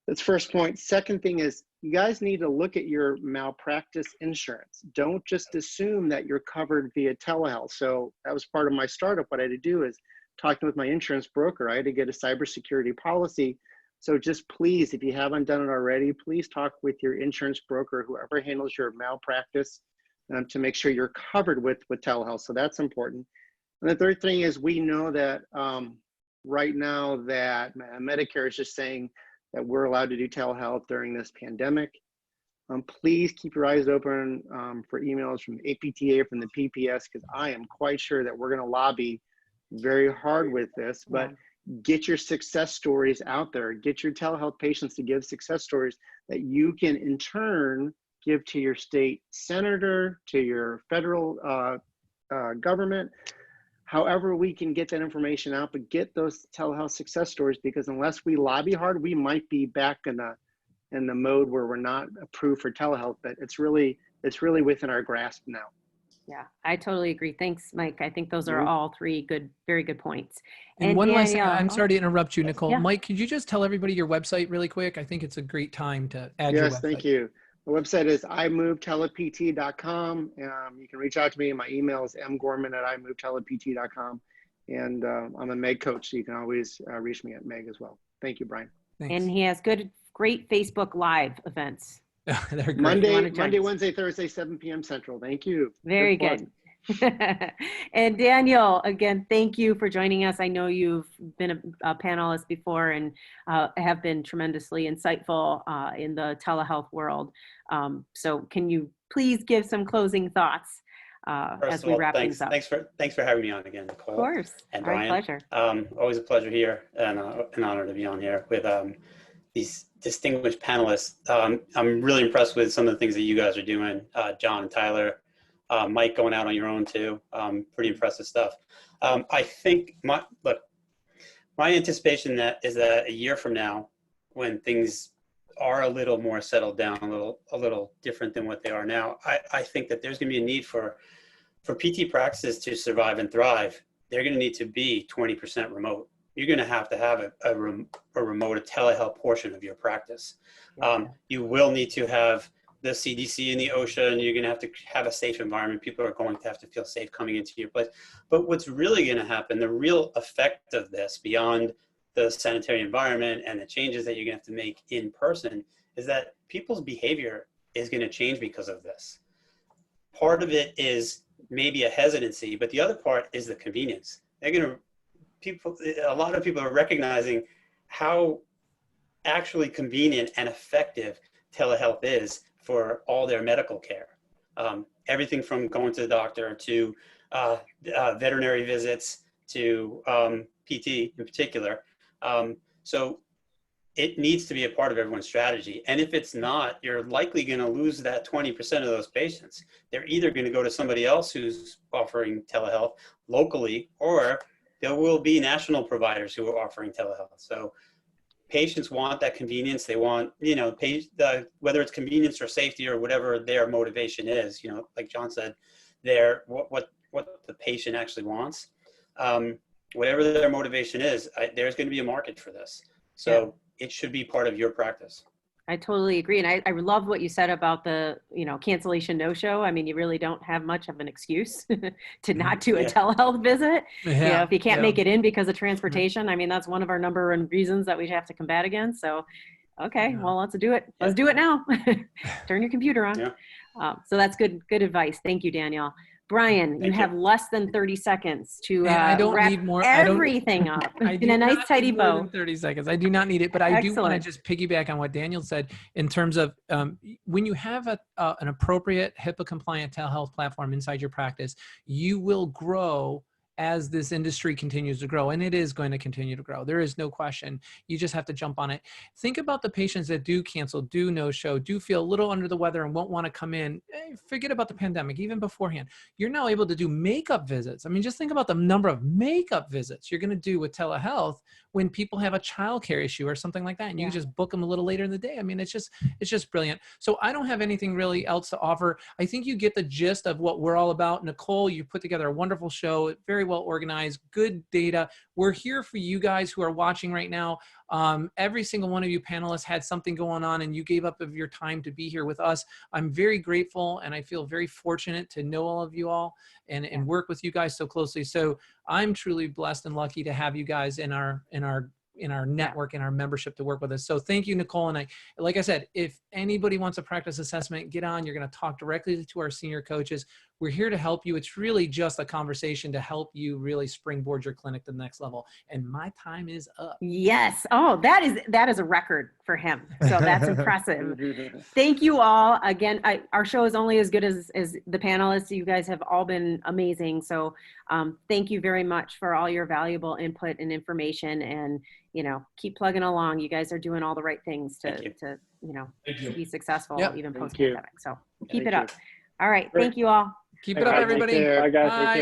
That's first point. Second thing is you guys need to look at your malpractice insurance. Don't just assume that you're covered via telehealth. So that was part of my startup. What I had to do is talking with my insurance broker. I had to get a cybersecurity policy. So just please, if you haven't done it already, please talk with your insurance broker, whoever handles your malpractice, to make sure you're covered with telehealth. So that's important. And the third thing is we know that right now that Medicare is just saying that we're allowed to do telehealth during this pandemic. Please keep your eyes open for emails from the APTA, from the PPS, because I am quite sure that we're going to lobby very hard with this, but get your success stories out there. Get your telehealth patients to give success stories that you can in turn give to your state senator, to your federal government. However we can get that information out, but get those telehealth success stories, because unless we lobby hard, we might be back in the mode where we're not approved for telehealth, but it's really within our grasp now. Yeah, I totally agree. Thanks, Mike. I think those are all 3 very good points. And one last, Danielle, I'm sorry to interrupt you, Nicole. Yeah. Mike, could you just tell everybody your website really quick? I think it's a great time to add your website. Yes, thank you. The website is iMoveTelePT.com. You can reach out to me. My email is mgorman@iMoveTelePT.com. And I'm a Meg coach, so you can always reach me at Meg as well. Thank you, Brian. Thanks. And he has great Facebook Live events. They're great. Monday, Wednesday, Thursday, 7 p.m. Central. Thank you. Very good. And Daniel, again, thank you for joining us. I know you've been a panelist before and have been tremendously insightful in the telehealth world. So can you please give some closing thoughts as we wrap things up? Thanks for having me on again, Nicole. Of course. And Our Brian. pleasure. Always a pleasure here and an honor to be on here with these distinguished panelists. I'm really impressed with some of the things that you guys are doing, John and Tyler, Mike going out on your own too. Pretty impressive stuff. I think my anticipation is that a year from now, when things are a little more settled down, a little different than what they are now, I think that there's going to be a need for PT practices to survive and thrive. They're going to need to be 20% remote. You're going to have a remote, a telehealth portion of your practice. You will need to have the CDC and the OSHA, and you're going to have a safe environment. People are going to have to feel safe coming into your place. But what's really going to happen, the real effect of this, beyond the sanitary environment and the changes that you're going to have to make in person, is that people's behavior is going to change because of this. Part of it is maybe a hesitancy, but the other part is the convenience. A lot of people are recognizing how actually convenient and effective telehealth is for all their medical care. Everything from going to the doctor to veterinary visits to PT in particular. So it needs to be a part of everyone's strategy. And if it's not, you're likely going to lose that 20% of those patients. They're either going to go to somebody else who's offering telehealth locally, or there will be national providers who are offering telehealth. So patients want that convenience. They want, whether it's convenience or safety or whatever their motivation is, like John said, what the patient actually wants. Whatever their motivation is, there's going to be a market for this. So it should be part of your practice. I totally agree. And I love what you said about the, cancellation no-show. I mean, you really don't have much of an excuse to not do a Yeah. telehealth visit. Yeah. If you can't Yeah. make it in because of transportation, I mean, that's one of our number one reasons that we have to combat against. So, okay, Yeah. well, let's do it. Let's do it now. Turn your computer on. Yeah. So that's good advice. Thank you, Danielle. Brian, you Thank have you. less than 30 seconds to And I don't wrap need more. I don't. everything up I in do a nice not tidy need more bow. than 30 seconds. I do not need it, but I do want to Excellent. just piggyback on what Daniel said in terms of when you have an appropriate HIPAA compliant telehealth platform inside your practice, you will grow as this industry continues to grow, and it is going to continue to grow. There is no question. You just have to jump on it. Think about the patients that do cancel, do no-show, do feel a little under the weather and won't want to come in. Forget about the pandemic, even beforehand. You're now able to do makeup visits. I mean, just think about the number of makeup visits you're going to do with telehealth when people have a childcare issue or something like that, and you can just book them a little later in the day. I mean, it's just brilliant. So I don't have anything really else to offer. I think you get the gist of what we're all about. Nicole, you put together a wonderful show, very well organized, good data. We're here for you guys who are watching right now. Every single one of you panelists had something going on, and you gave up of your time to be here with us. I'm very grateful, and I feel very fortunate to know all of you all and work with you guys so closely. So I'm truly blessed and lucky to have you guys in our network, in our membership to work with us. So thank you, Nicole. And like I said, if anybody wants a practice assessment, get on. You're going to talk directly to our senior coaches. We're here to help you. It's really just a conversation to help you really springboard your clinic to the next level. And my time is up. Yes. Oh, that is a record for him. So that's impressive. Thank you all. Again, our show is only as good as the panelists. You guys have all been amazing. So thank you very much for all your valuable input and information, and, keep plugging along. You guys are doing all the right things to be successful, even post-pandemic. So keep it up. All right. Thank you all. Keep it up, everybody. Bye, guys. Take care.